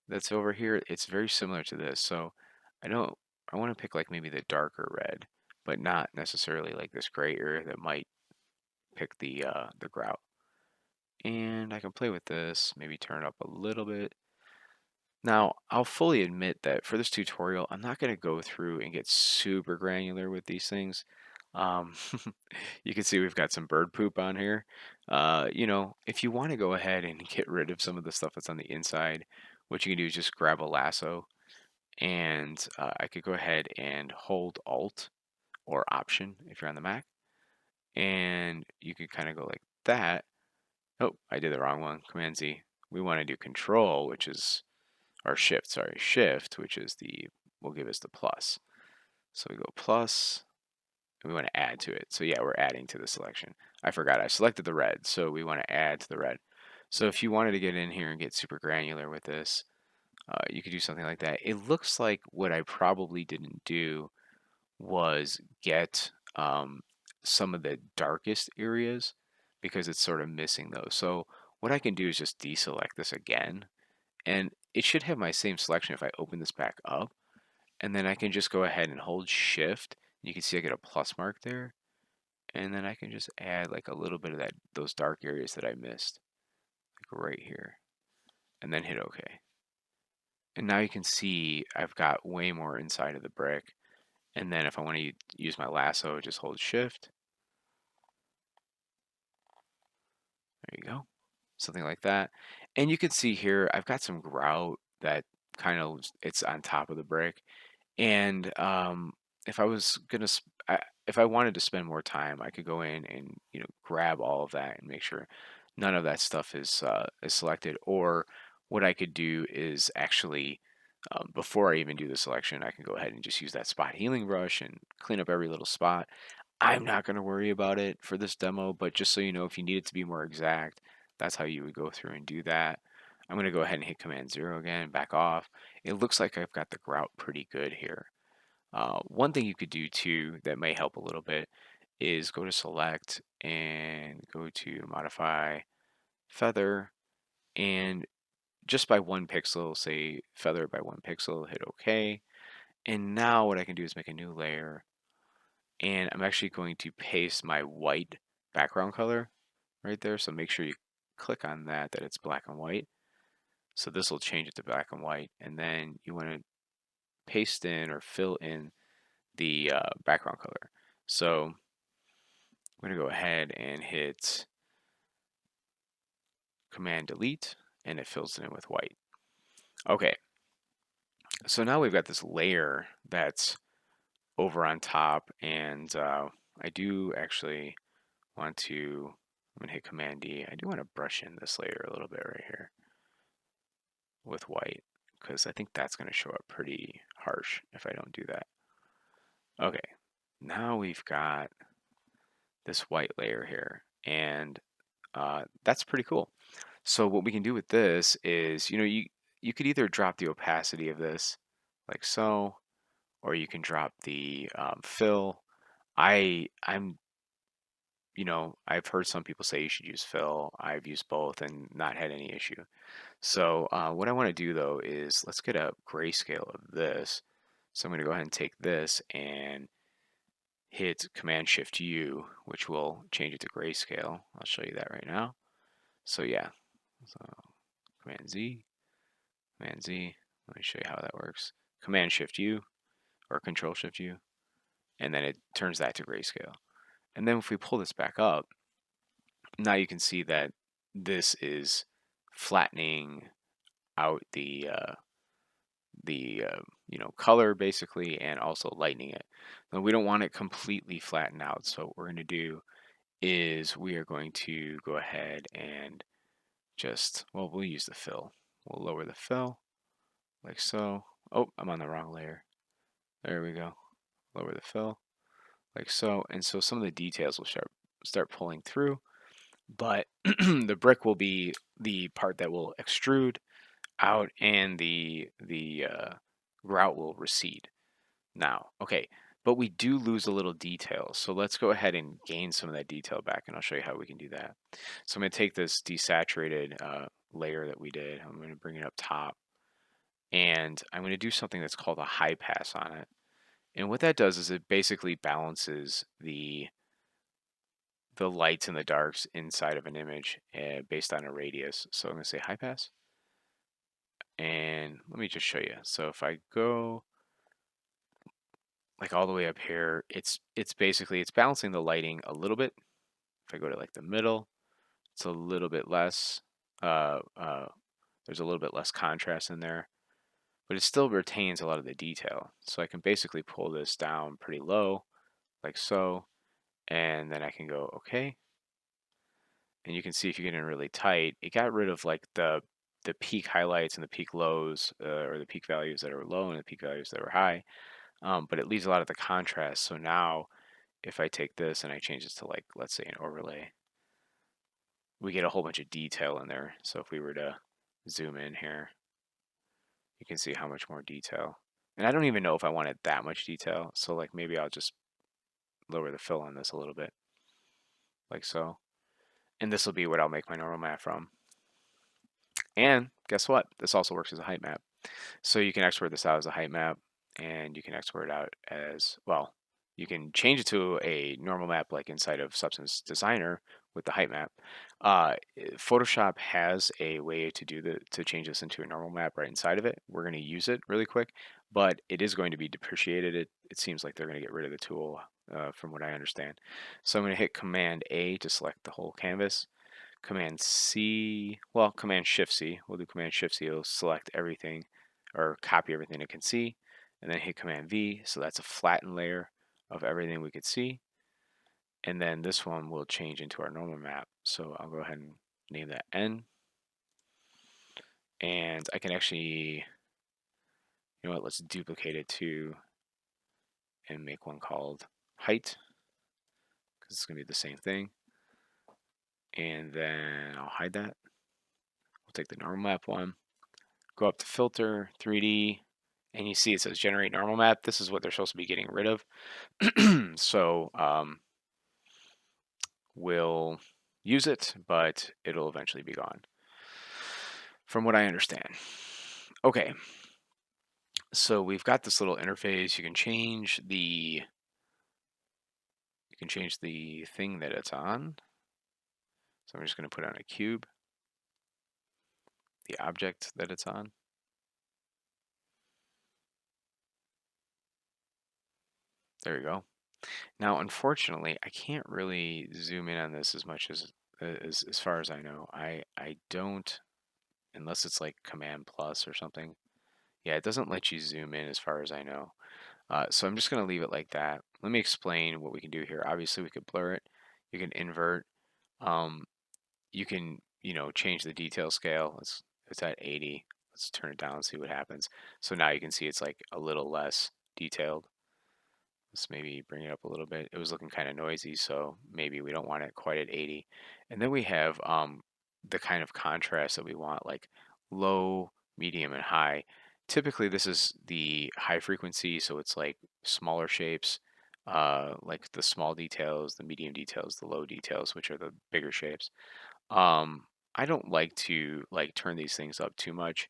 that's over here, it's very similar to this. So I want to pick like maybe the darker red, but not necessarily like this gray area that might pick the grout. And I can play with this, maybe turn it up a little bit. Now, I'll fully admit that for this tutorial, I'm not going to go through and get super granular with these things. Um, you can see we've got some bird poop on here. If you want to go ahead and get rid of some of the stuff that's on the inside, what you can do is just grab a lasso, and I could go ahead and hold Alt or Option if you're on the Mac, and you could kind of go like that. Oh, I did the wrong one. Command Z. We want to do Control, which is or Shift. Sorry, Shift, which is will give us the plus. So we go plus, and we want to add to it. So yeah, we're adding to the selection. I forgot I selected the red, so we want to add to the red. So if you wanted to get in here and get super granular with this, you could do something like that. It looks like what I probably didn't do was get some of the darkest areas because it's sort of missing those. So what I can do is just deselect this again, and it should have my same selection if I open this back up, and then I can just go ahead and hold Shift. You can see I get a plus mark there, and then I can just add like a little bit of those dark areas that I missed, like right here, and then hit OK. And now you can see I've got way more inside of the brick. And then if I want to use my lasso, just hold Shift. There you go. Something like that. And you can see here, I've got some grout that it's on top of the brick. And if I was gonna, if I wanted to spend more time, I could go in and grab all of that and make sure none of that stuff is selected. Or what I could do is actually, before I even do the selection, I can go ahead and just use that spot healing brush and clean up every little spot. I'm not going to worry about it for this demo, but just so you know, if you need it to be more exact, that's how you would go through and do that. I'm going to go ahead and hit Command 0 again, back off. It looks like I've got the grout pretty good here. One thing you could do too that may help a little bit is go to Select and go to Modify Feather, and just by 1 pixel, say feather by 1 pixel, hit OK. And now what I can do is make a new layer, and I'm actually going to paste my white background color right there. So make sure you click on that it's black and white. So this will change it to black and white, and then you want to paste in or fill in the background color. So I'm going to go ahead and hit Command Delete, and it fills it in with white. Okay, so now we've got this layer that's over on top, and I do actually want to, I'm going to hit Command D. I do want to brush in this layer a little bit right here with white, because I think that's going to show up pretty harsh if I don't do that. Okay, now we've got this white layer here, and that's pretty cool. So what we can do with this is, you could either drop the opacity of this like so, or you can drop the fill. I'm I've heard some people say you should use fill. I've used both and not had any issue. So what I want to do though is let's get a grayscale of this. So I'm going to go ahead and take this and hit Command Shift U, which will change it to grayscale. I'll show you that right now. So yeah, so Command Z, Command Z. Let me show you how that works. Command Shift U or Control Shift U, and then it turns that to grayscale. And then if we pull this back up, now you can see that this is flattening out the color basically, and also lightening it. Now we don't want it completely flattened out, so what we're going to do is we are going to go ahead and we'll use the fill. We'll lower the fill like so. Oh, I'm on the wrong layer. There we go. Lower the fill like so, and so some of the details will start pulling through, but the brick will be the part that will extrude out, and the grout will recede. Now, okay, but we do lose a little detail, so let's go ahead and gain some of that detail back, and I'll show you how we can do that. So I'm going to take this desaturated layer that we did. I'm going to bring it up top, and I'm going to do something that's called a high pass on it. And what that does is it basically balances the lights and the darks inside of an image based on a radius. So I'm going to say high pass, and let me just show you. So if I go like all the way up here, it's basically it's balancing the lighting a little bit. If I go to like the middle, it's a little bit less. Uh, uh, there's a little bit less contrast in there, but it still retains a lot of the detail. So I can basically pull this down pretty low, like so, and then I can go okay. And you can see if you get in really tight, it got rid of like the peak highlights and the peak lows, or the peak values that are low and the peak values that are high. But it leaves a lot of the contrast. So now if I take this and I change this to, like, let's say an overlay, we get a whole bunch of detail in there. So if we were to zoom in here, you can see how much more detail. And I don't even know if I wanted that much detail. So like maybe I'll just lower the fill on this a little bit, like so. And this will be what I'll make my normal map from. And guess what? This also works as a height map. So you can export this out as a height map, and you can export it out as, well, you can change it to a normal map like inside of Substance Designer with the height map. Photoshop has a way to change this into a normal map right inside of it. We're going to use it really quick, but it is going to be depreciated. It seems like they're going to get rid of the tool, from what I understand. So I'm going to hit Command A to select the whole canvas. Command C, well, Command Shift C. We'll do Command Shift C. It'll select everything or copy everything it can see, and then hit Command V. So that's a flattened layer of everything we could see. And then this one will change into our normal map. So I'll go ahead and name that N. And I can actually, you know what, let's duplicate it too and make one called height, because it's going to be the same thing. And then I'll hide that. take the normal map one, go up to filter, 3D, and you see it says generate normal map. This is what they're supposed to be getting rid of. So we'll use it, but it'll eventually be gone, from what I understand. Okay, so we've got this little interface. You can change the thing that it's on. So I'm just going to put on a cube, the object that it's on. There we go. Now, unfortunately, I can't really zoom in on this as much as far as I know. I don't, unless it's like Command Plus or something. Yeah, it doesn't let you zoom in as far as I know. So I'm just going to leave it like that. Let me explain what we can do here. Obviously, we could blur it. You can invert. Um, you can, change the detail scale. It's at 80. Let's turn it down and see what happens. So now you can see it's like a little less detailed. Let's maybe bring it up a little bit. It was looking kind of noisy, so maybe we don't want it quite at 80. And then we have the kind of contrast that we want, like low, medium, and high. Typically, this is the high frequency, so it's like smaller shapes, like the small details, the medium details, the low details, which are the bigger shapes. I don't like to like turn these things up too much.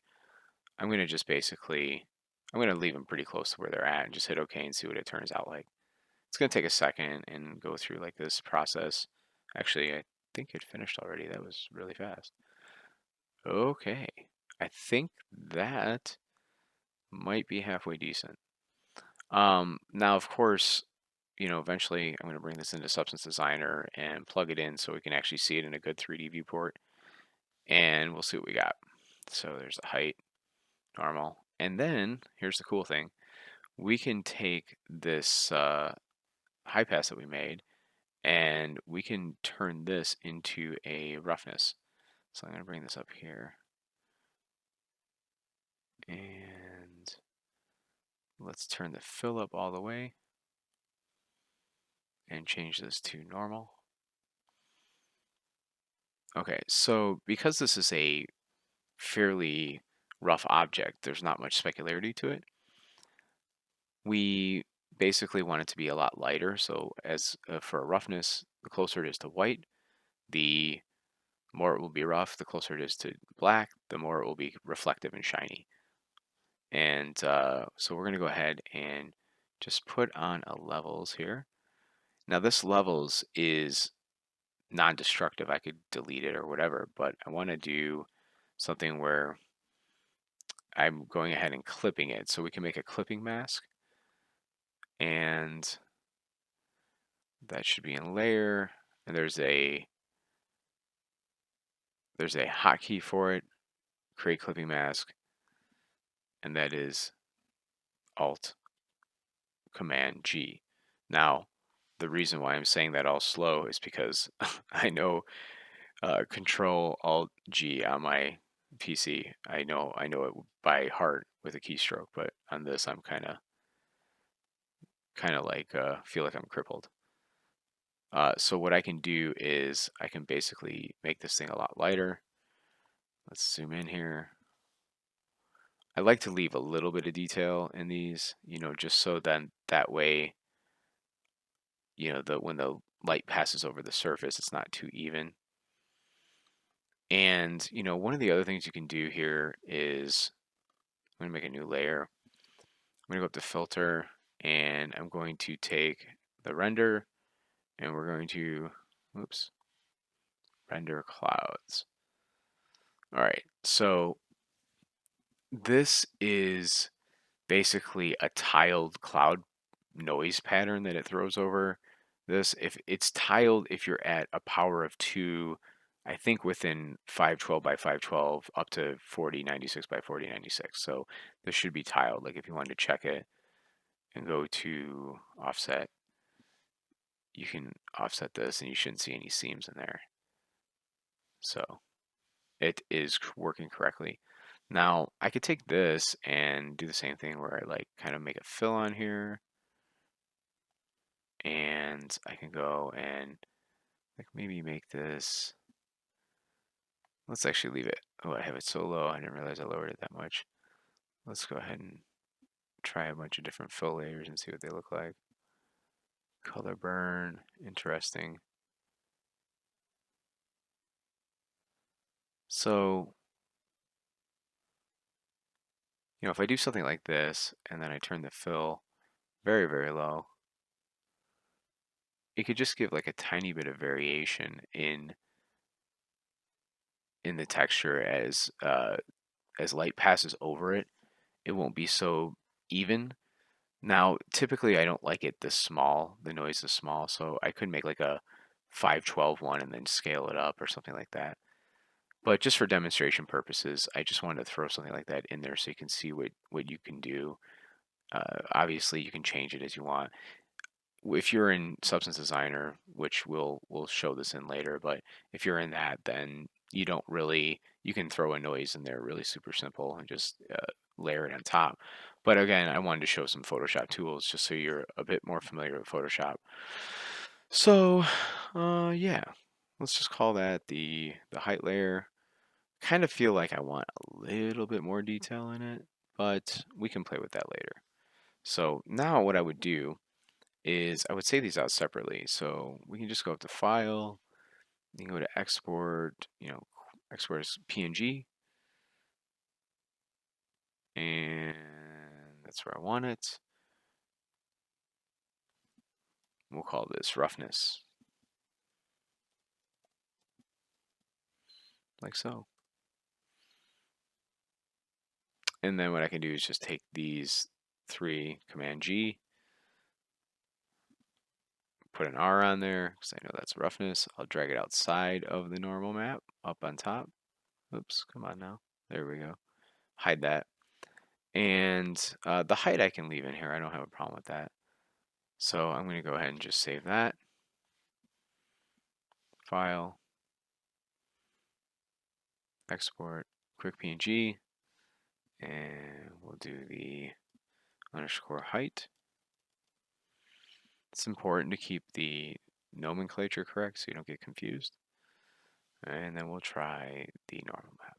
I'm gonna just basically, I'm gonna leave them pretty close to where they're at and just hit OK and see what it turns out like. It's gonna take a second and go through like this process. Actually, I think it finished already. That was really fast. Okay, I think that might be halfway decent. Now of course, eventually I'm going to bring this into Substance Designer and plug it in so we can actually see it in a good 3D viewport, and we'll see what we got. So there's the height, normal, and then here's the cool thing: we can take this high pass that we made, and we can turn this into a roughness. So I'm going to bring this up here, and let's turn the fill up all the way and change this to normal. Okay, so because this is a fairly rough object, there's not much specularity to it. We basically want it to be a lot lighter. So as for a roughness, the closer it is to white, the more it will be rough. The closer it is to black, the more it will be reflective and shiny. And so we're going to go ahead and just put on a levels here. Now this levels is non-destructive. I could delete it or whatever, but I want to do something where I'm going ahead and clipping it. So we can make a clipping mask, and that should be in layer. And there's a hotkey for it, create clipping mask, and that is Alt Command G. Now, the reason why I'm saying that all slow is because I know Control Alt G on my PC. I know it by heart with a keystroke, but on this I'm kind of like feel like I'm crippled. So what I can do is I can basically make this thing a lot lighter. Let's zoom in here. I like to leave a little bit of detail in these, just so then that way, when the light passes over the surface, it's not too even. And, one of the other things you can do here is I'm going to make a new layer. I'm going to go up to filter, and I'm going to take the render, and we're going to, oops, render clouds. All right, so this is basically a tiled cloud noise pattern that it throws over this. If it's tiled, if you're at a power of 2, I think within 512 by 512 up to 4096 by 4096. So this should be tiled. Like if you wanted to check it and go to offset, you can offset this and you shouldn't see any seams in there. So it is working correctly. Now I could take this and do the same thing where I like kind of make a fill on here, and I can go and like maybe make this Let's actually leave it. Oh, I have it so low. I didn't realize I lowered it that much. Let's go ahead and try a bunch of different fill layers and see what they look like. Color burn, interesting. So, if I do something like this and then I turn the fill very, very low, it could just give like a tiny bit of variation in the texture as light passes over it. It won't be so even. Now, typically I don't like it this small, the noise is small, so I could make like a 512 one and then scale it up or something like that. But just for demonstration purposes, I just wanted to throw something like that in there so you can see what you can do. Obviously, you can change it as you want. If you're in Substance Designer, which we'll show this in later, but if you're in that, then you can throw a noise in there really super simple and just layer it on top. But again, I wanted to show some Photoshop tools just so you're a bit more familiar with Photoshop. So, yeah, let's just call that the height layer. Kind of feel like I want a little bit more detail in it, but we can play with that later. So now what I would do is I would save these out separately. So we can just go up to File, you can go to Export, export as PNG, and that's where I want it. We'll call this Roughness, like so. And then what I can do is just take these three, Command G, put an R on there because I know that's roughness. I'll drag it outside of the normal map, up on top. Oops, come on now. There we go. Hide that. And the height I can leave in here. I don't have a problem with that. So I'm going to go ahead and just save that. File, export, quick PNG, and we'll do the underscore height. It's important to keep the nomenclature correct so you don't get confused. And then we'll try the normal map.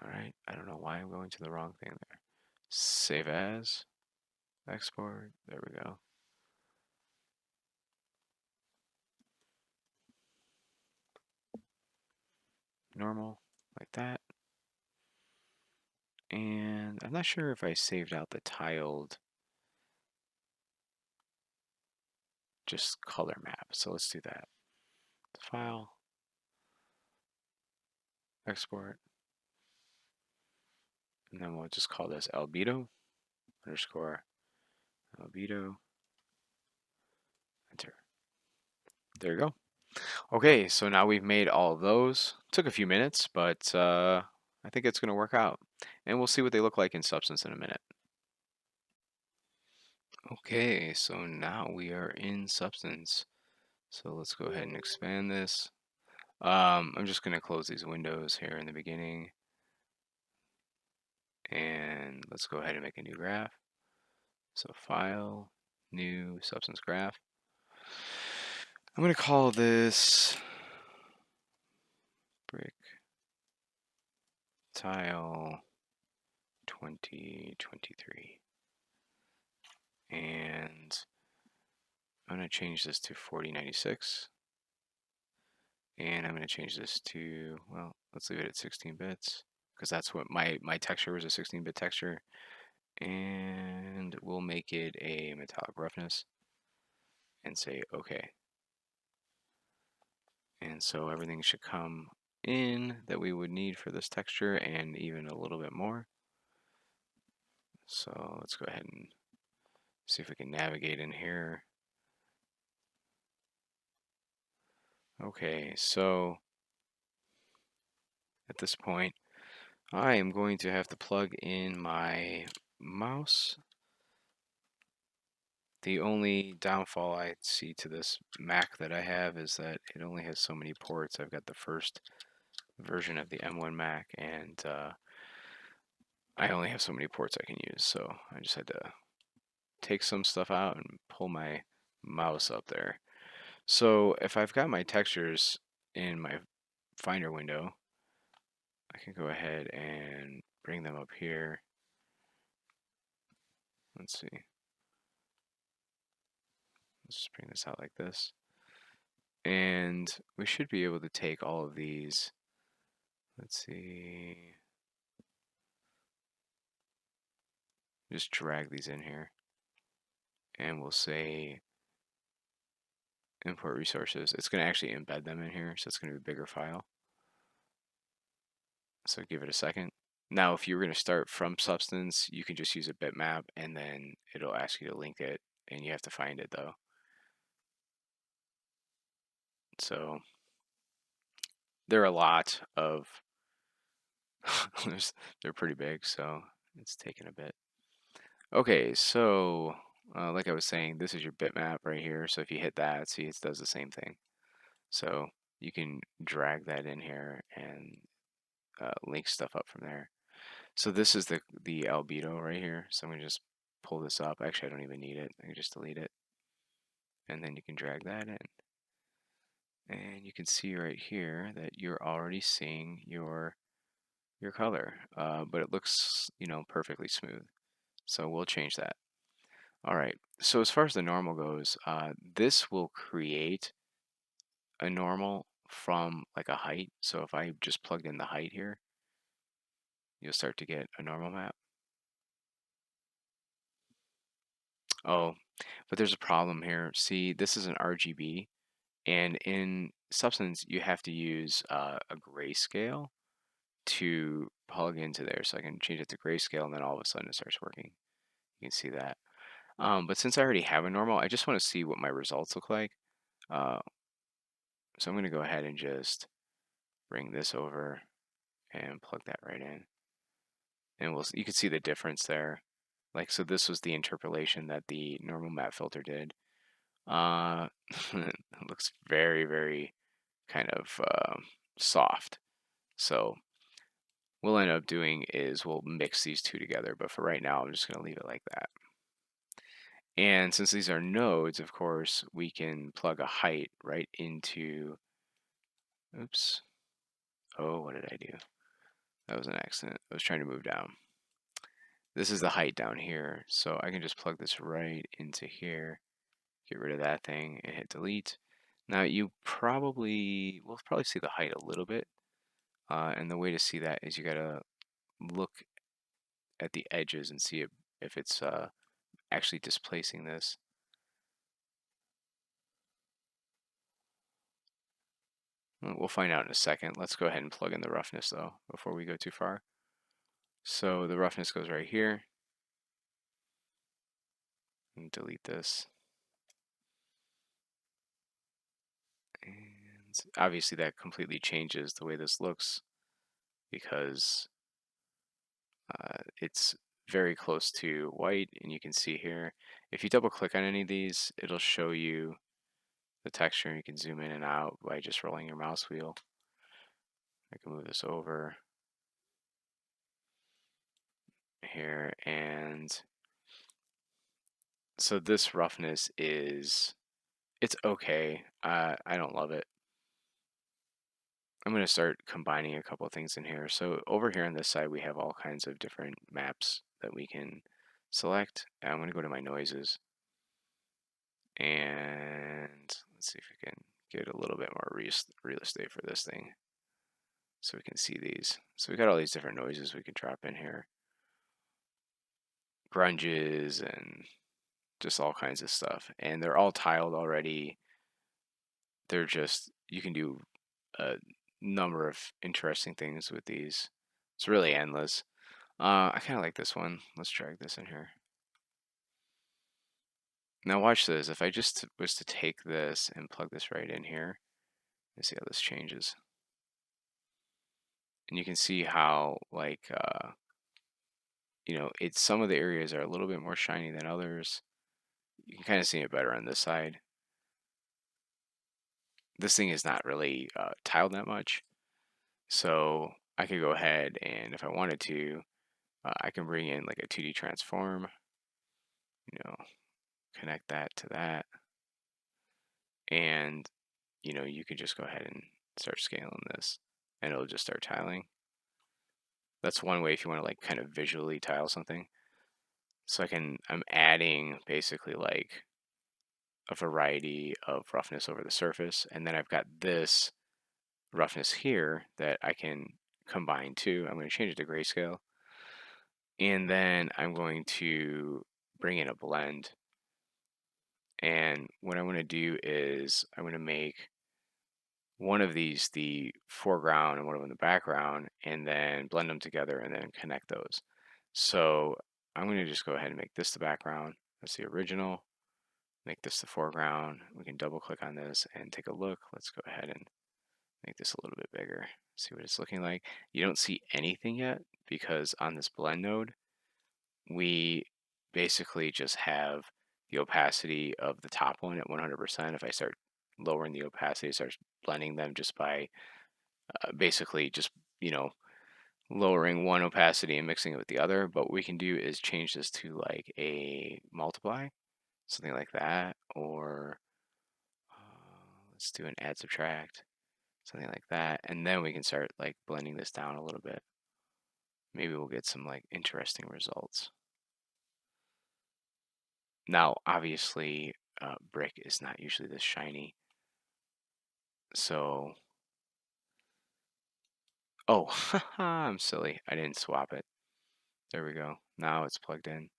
Alright, I don't know why I'm going to the wrong thing there. Save as, export, there we go. Normal, like that. And I'm not sure if I saved out the tiled just color map, so let's do that. File, export, and then we'll just call this albedo underscore albedo, enter. There you go. Okay, so now we've made all of those. Took a few minutes, but I think it's going to work out. And we'll see what they look like in Substance in a minute. Okay, so now we are in Substance. So let's go ahead and expand this. I'm just going to close these windows here in the beginning. And let's go ahead and make a new graph. So File, New, Substance Graph. I'm going to call this Brick Tile 2023. And I'm going to change this to 4096. And I'm going to change this to, well, let's leave it at 16 bits because that's what my texture was, a 16-bit texture. And we'll make it a metallic roughness and say OK. And so everything should come in that we would need for this texture and even a little bit more. So let's go ahead and see if we can navigate in here. Okay, so at this point, I am going to have to plug in my mouse. The only downfall I see to this Mac that I have is that it only has so many ports. I've got the first version of the M1 Mac, and I only have so many ports I can use. So I just had to take some stuff out and pull my mouse up there. So if I've got my textures in my Finder window, I can go ahead and bring them up here. Let's see. Let's just bring this out like this. And we should be able to take all of these. Let's see. Just drag these in here. And we'll say import resources. It's going to actually embed them in here, so it's going to be a bigger file. So give it a second. Now, if you're going to start from Substance, you can just use a bitmap, and then it'll ask you to link it, and you have to find it, though. So there are a lot of, they're pretty big, so it's taking a bit. Okay, so like I was saying, this is your bitmap right here. So if you hit that, see, it does the same thing. So you can drag that in here and link stuff up from there. So this is the albedo right here. So I'm gonna just pull this up. Actually, I don't even need it. I can just delete it, and then you can drag that in, and you can see right here that you're already seeing your color, but it looks, perfectly smooth. So we'll change that. All right. So as far as the normal goes, this will create a normal from like a height. So if I just plugged in the height here, you'll start to get a normal map. Oh, but there's a problem here. See, this is an RGB, and in Substance, you have to use a grayscale to plug into there. So I can change it to grayscale, and then all of a sudden it starts working. You can see that. But since I already have a normal, I just want to see what my results look like. Uh, so I'm going to go ahead and just bring this over and plug that right in. And you can see the difference there. Like, so this was the interpolation that the normal map filter did. It looks very, very kind of soft. So what we'll end up doing is we'll mix these two together, but for right now, I'm just going to leave it like that. And since these are nodes, of course, we can plug a height right into, oops, oh, what did I do? That was an accident. I was trying to move down. This is the height down here, so I can just plug this right into here, get rid of that thing, and hit delete. Now you will probably see the height a little bit, and the way to see that is you gotta look at the edges and see if it's actually displacing this. We'll find out in a second. Let's go ahead and plug in the roughness though before we go too far. So the roughness goes right here, and delete this. And obviously that completely changes the way this looks because it's very close to white, and you can see here, if you double click on any of these, it'll show you the texture, and you can zoom in and out by just rolling your mouse wheel. I can move this over here, and so this roughness it's okay. I don't love it. I'm going to start combining a couple of things in here. So over here on this side, we have all kinds of different maps that we can select. And I'm going to go to my noises, and let's see if we can get a little bit more real estate for this thing so we can see these. So we got all these different noises we can drop in here. Grunges and just all kinds of stuff. And they're all tiled already. They're just, you can do a number of interesting things with these. It's really endless. I kind of like this one. Let's drag this in here. Now watch this. If I just was to take this and plug this right in here, let's see how this changes. And you can see how, like, it's some of the areas are a little bit more shiny than others. You can kind of see it better on this side. This thing is not really tiled that much, so I could go ahead and if I wanted to, I can bring in like a 2D transform, you know, connect that to that, and you can just go ahead and start scaling this. and it'll just start tiling. That's one way if you want to like kind of visually tile something. So I'm adding basically like a variety of roughness over the surface, and then I've got this roughness here that I can combine too. I'm going to change it to grayscale, and then I'm going to bring in a blend. And what I want to do is I'm going to make one of these the foreground and one of them the background, and then blend them together and then connect those. So I'm going to just go ahead and make this the background. That's the original. Make this the foreground. We can double click on this and take a look. Let's go ahead and make this a little bit bigger. See what it's looking like. You don't see anything yet because on this blend node, we basically just have the opacity of the top one at 100%. If I start lowering the opacity, it starts blending them just by basically just, you know, lowering one opacity and mixing it with the other. But what we can do is change this to like a multiply, something like that, or let's do an add subtract, something like that, and then we can start like blending this down a little bit. Maybe we'll get some like interesting results. Now, obviously, brick is not usually this shiny, so oh, I'm silly. I didn't swap it. There we go. Now it's plugged in.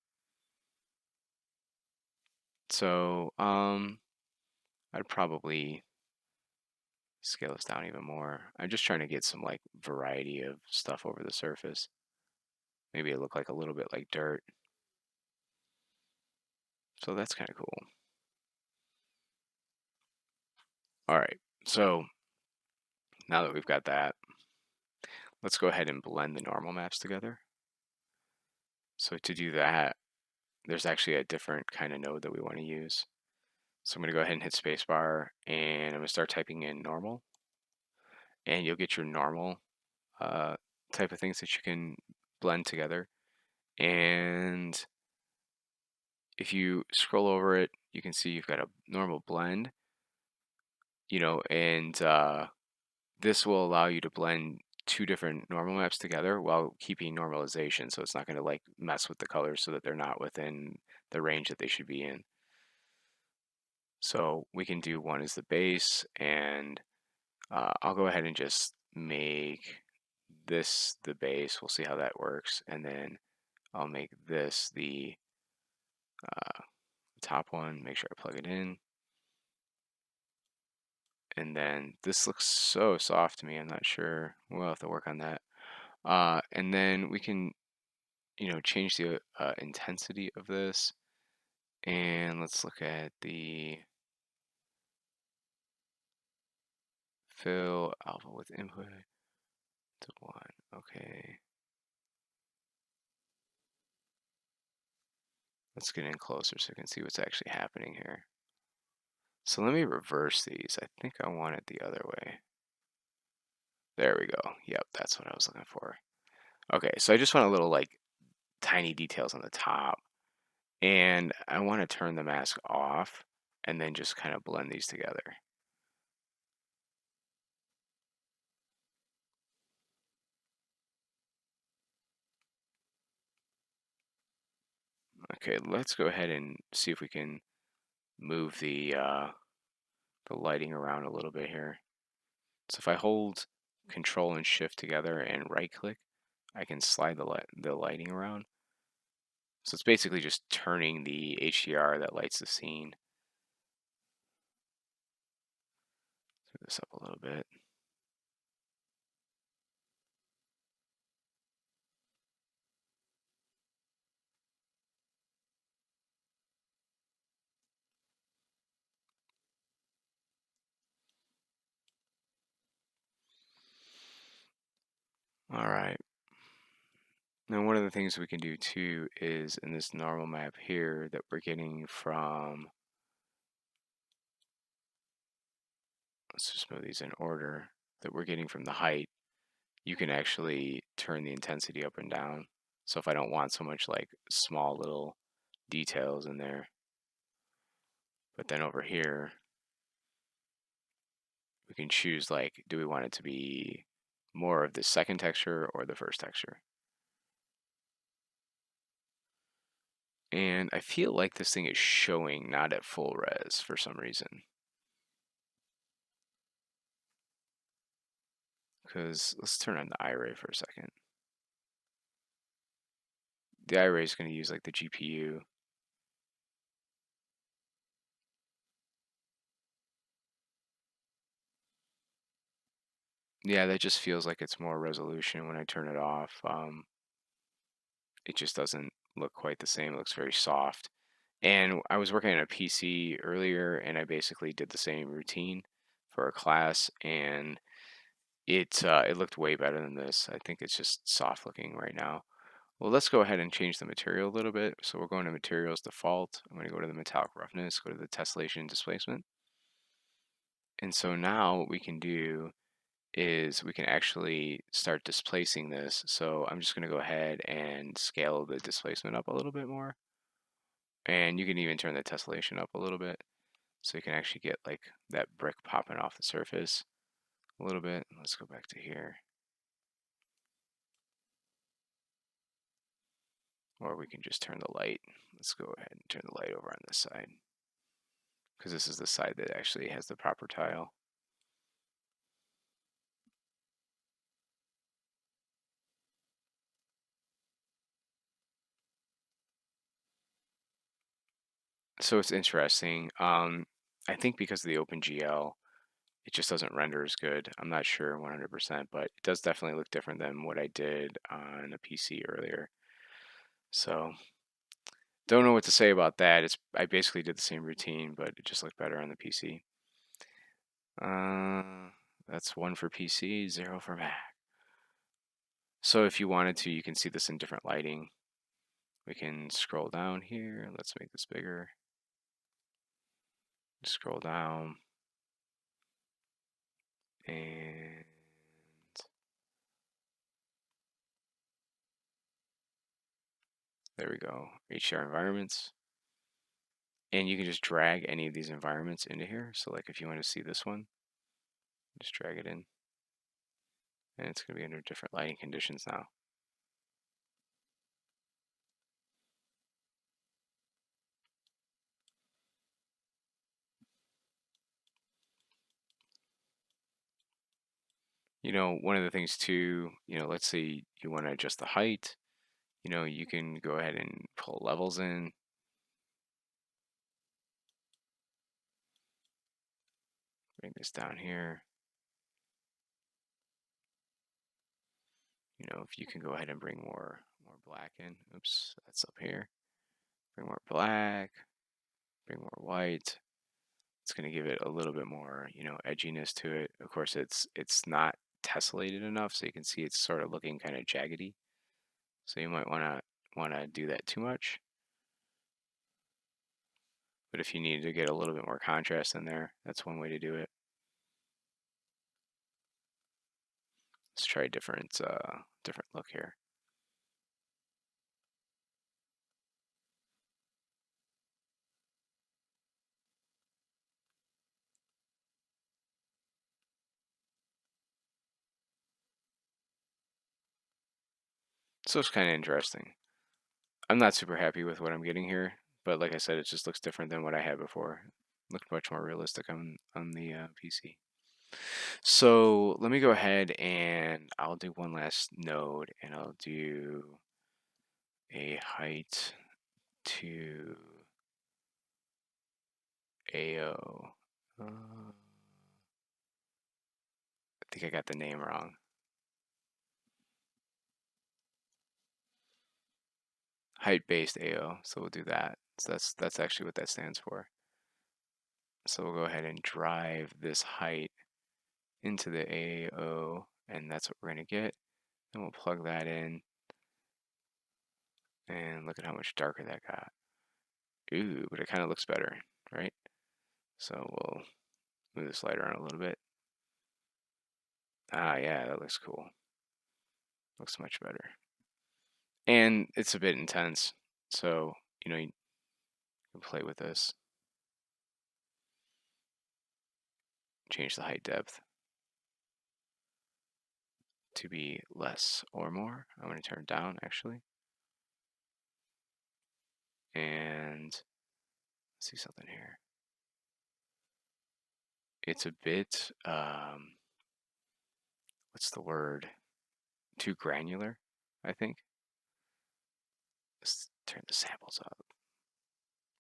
So, I'd probably scale this down even more. I'm just trying to get some like variety of stuff over the surface. Maybe it look like a little bit like dirt. So that's kind of cool. All right. So now that we've got that, let's go ahead and blend the normal maps together. So to do that, there's actually a different kind of node that we want to use. So I'm going to go ahead and hit spacebar, and I'm going to start typing in normal, and you'll get your normal uh, type of things that you can blend together. And if you scroll over it, you can see you've got a normal blend, and this will allow you to blend two different normal maps together while keeping normalization, so it's not going to like mess with the colors so that they're not within the range that they should be in. So we can do one as the base, and I'll go ahead and just make this the base. We'll see how that works, and then I'll make this the top one. Make sure I plug it in, and then this looks so soft to me. I'm not sure. We'll have to work on that. And then we can, change the intensity of this, and let's look at the fill alpha with input to 1. Okay. Let's get in closer so we can see what's actually happening here. So let me reverse these. I think I want it the other way. There we go. Yep, that's what I was looking for. Okay, so I just want a little like tiny details on the top, and I want to turn the mask off and then just kind of blend these together. Okay, let's go ahead and see if we can move the lighting around a little bit here. So if I hold Control and Shift together and right click, I can slide the lighting around. So it's basically just turning the HDR that lights the scene. Move this up a little bit. All right. Now one of the things we can do too is in this normal map here that we're getting from, let's just move these in order, that we're getting from the height, you can actually turn the intensity up and down. So if I don't want so much like small little details in there, but then over here, we can choose like, do we want it to be more of the second texture or the first texture. And I feel like this thing is showing not at full res for some reason. Because let's turn on the iRay for a second. The iRay is going to use like the GPU. Yeah, that just feels like it's more resolution when I turn it off. It just doesn't look quite the same. It looks very soft. And I was working on a PC earlier, and I basically did the same routine for a class, and it looked way better than this. I think it's just soft looking right now. Well, let's go ahead and change the material a little bit. So we're going to Materials Default. I'm going to go to the Metallic Roughness, go to the Tessellation and Displacement. And so now what we can do is we can actually start displacing this. So I'm just going to go ahead and scale the displacement up a little bit more. And you can even turn the tessellation up a little bit so you can actually get like that brick popping off the surface a little bit. Let's go back to here. Or we can just turn the light. Let's go ahead and turn the light over on this side because this is the side that actually has the proper tile. So it's interesting. I think because of the OpenGL, it just doesn't render as good. I'm not sure 100%, but it does definitely look different than what I did on a PC earlier. So don't know what to say about that. I basically did the same routine, but it just looked better on the PC. That's 1 for PC, 0 for Mac. So if you wanted to, you can see this in different lighting. We can scroll down here. Let's make this bigger. Scroll down. And there we go. HDR Environments. And you can just drag any of these environments into here. So like if you want to see this one, just drag it in. And it's going to be under different lighting conditions now. One of the things too, let's say you want to adjust the height, you can go ahead and pull levels in. Bring this down here. If you can go ahead and bring more black in. Oops, that's up here. Bring more black, bring more white. It's going to give it a little bit more, edginess to it. Of course, it's not tessellated enough, so you can see it's sort of looking kind of jaggedy. So you might want to do that too much. But if you need to get a little bit more contrast in there, that's one way to do it. Let's try a different look here. So it's kind of interesting. I'm not super happy with what I'm getting here, but like I said, it just looks different than what I had before. It looked much more realistic on the PC. So let me go ahead and I'll do one last node, and I'll do a height to AO. I think I got the name wrong. Height-based AO. So we'll do that. So that's actually what that stands for. So we'll go ahead and drive this height into the AO, and that's what we're going to get. And we'll plug that in, and look at how much darker that got. Ooh, but it kind of looks better, right? So we'll move the slider around a little bit. Ah, yeah, that looks cool. Looks much better. And it's a bit intense, so, you can play with this. Change the height depth. to be less or more. I'm going to turn it down actually. And let's see something here. It's a bit, what's the word? Too granular, I think. Let's turn the samples up.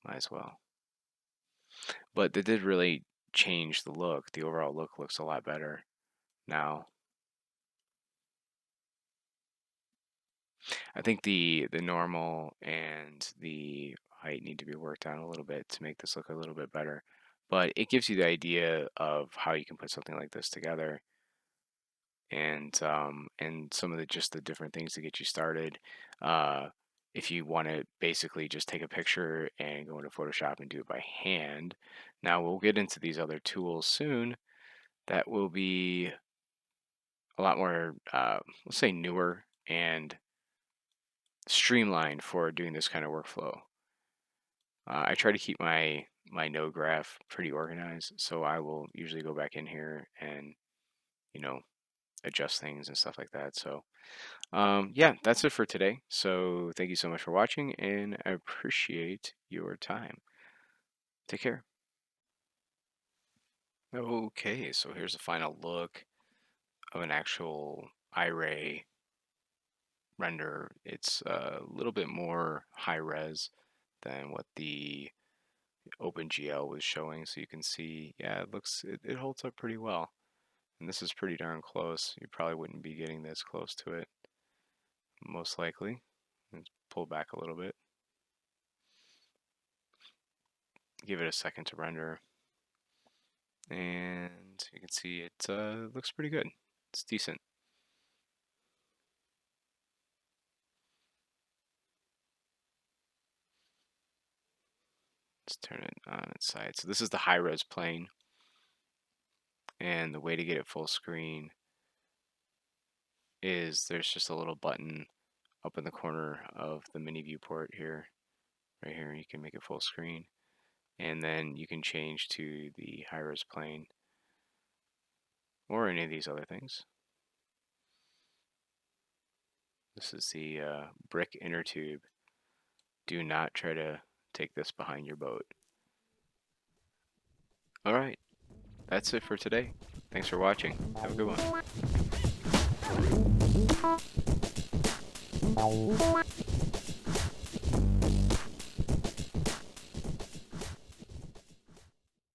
Might as well. But they did really change the look. The overall look looks a lot better now. I think the normal and the height need to be worked on a little bit to make this look a little bit better. But it gives you the idea of how you can put something like this together, and some of the just the different things to get you started. Uh, if you want to basically just take a picture and go into Photoshop and do it by hand. Now we'll get into these other tools soon that will be a lot more, let's say, newer and streamlined for doing this kind of workflow. I try to keep my node graph pretty organized, so I will usually go back in here and you know adjust things and stuff like that. So yeah, that's it for today. So thank you so much for watching, and I appreciate your time. Take care. Okay, so here's a final look of an actual iRay render. It's a little bit more high res than what the OpenGL was showing, so you can see, yeah, it holds up pretty well. And this is pretty darn close. You probably wouldn't be getting this close to it, most likely. Let's pull back a little bit. Give it a second to render. And you can see it looks pretty good. It's decent. Let's turn it on its side. So this is the high-res plane. And the way to get it full screen is there's just a little button up in the corner of the mini viewport here. Right here, you can make it full screen. And then you can change to the high-res plane or any of these other things. This is the brick inner tube. Do not try to take this behind your boat. All right, that's it for today. Thanks for watching. Have a good one.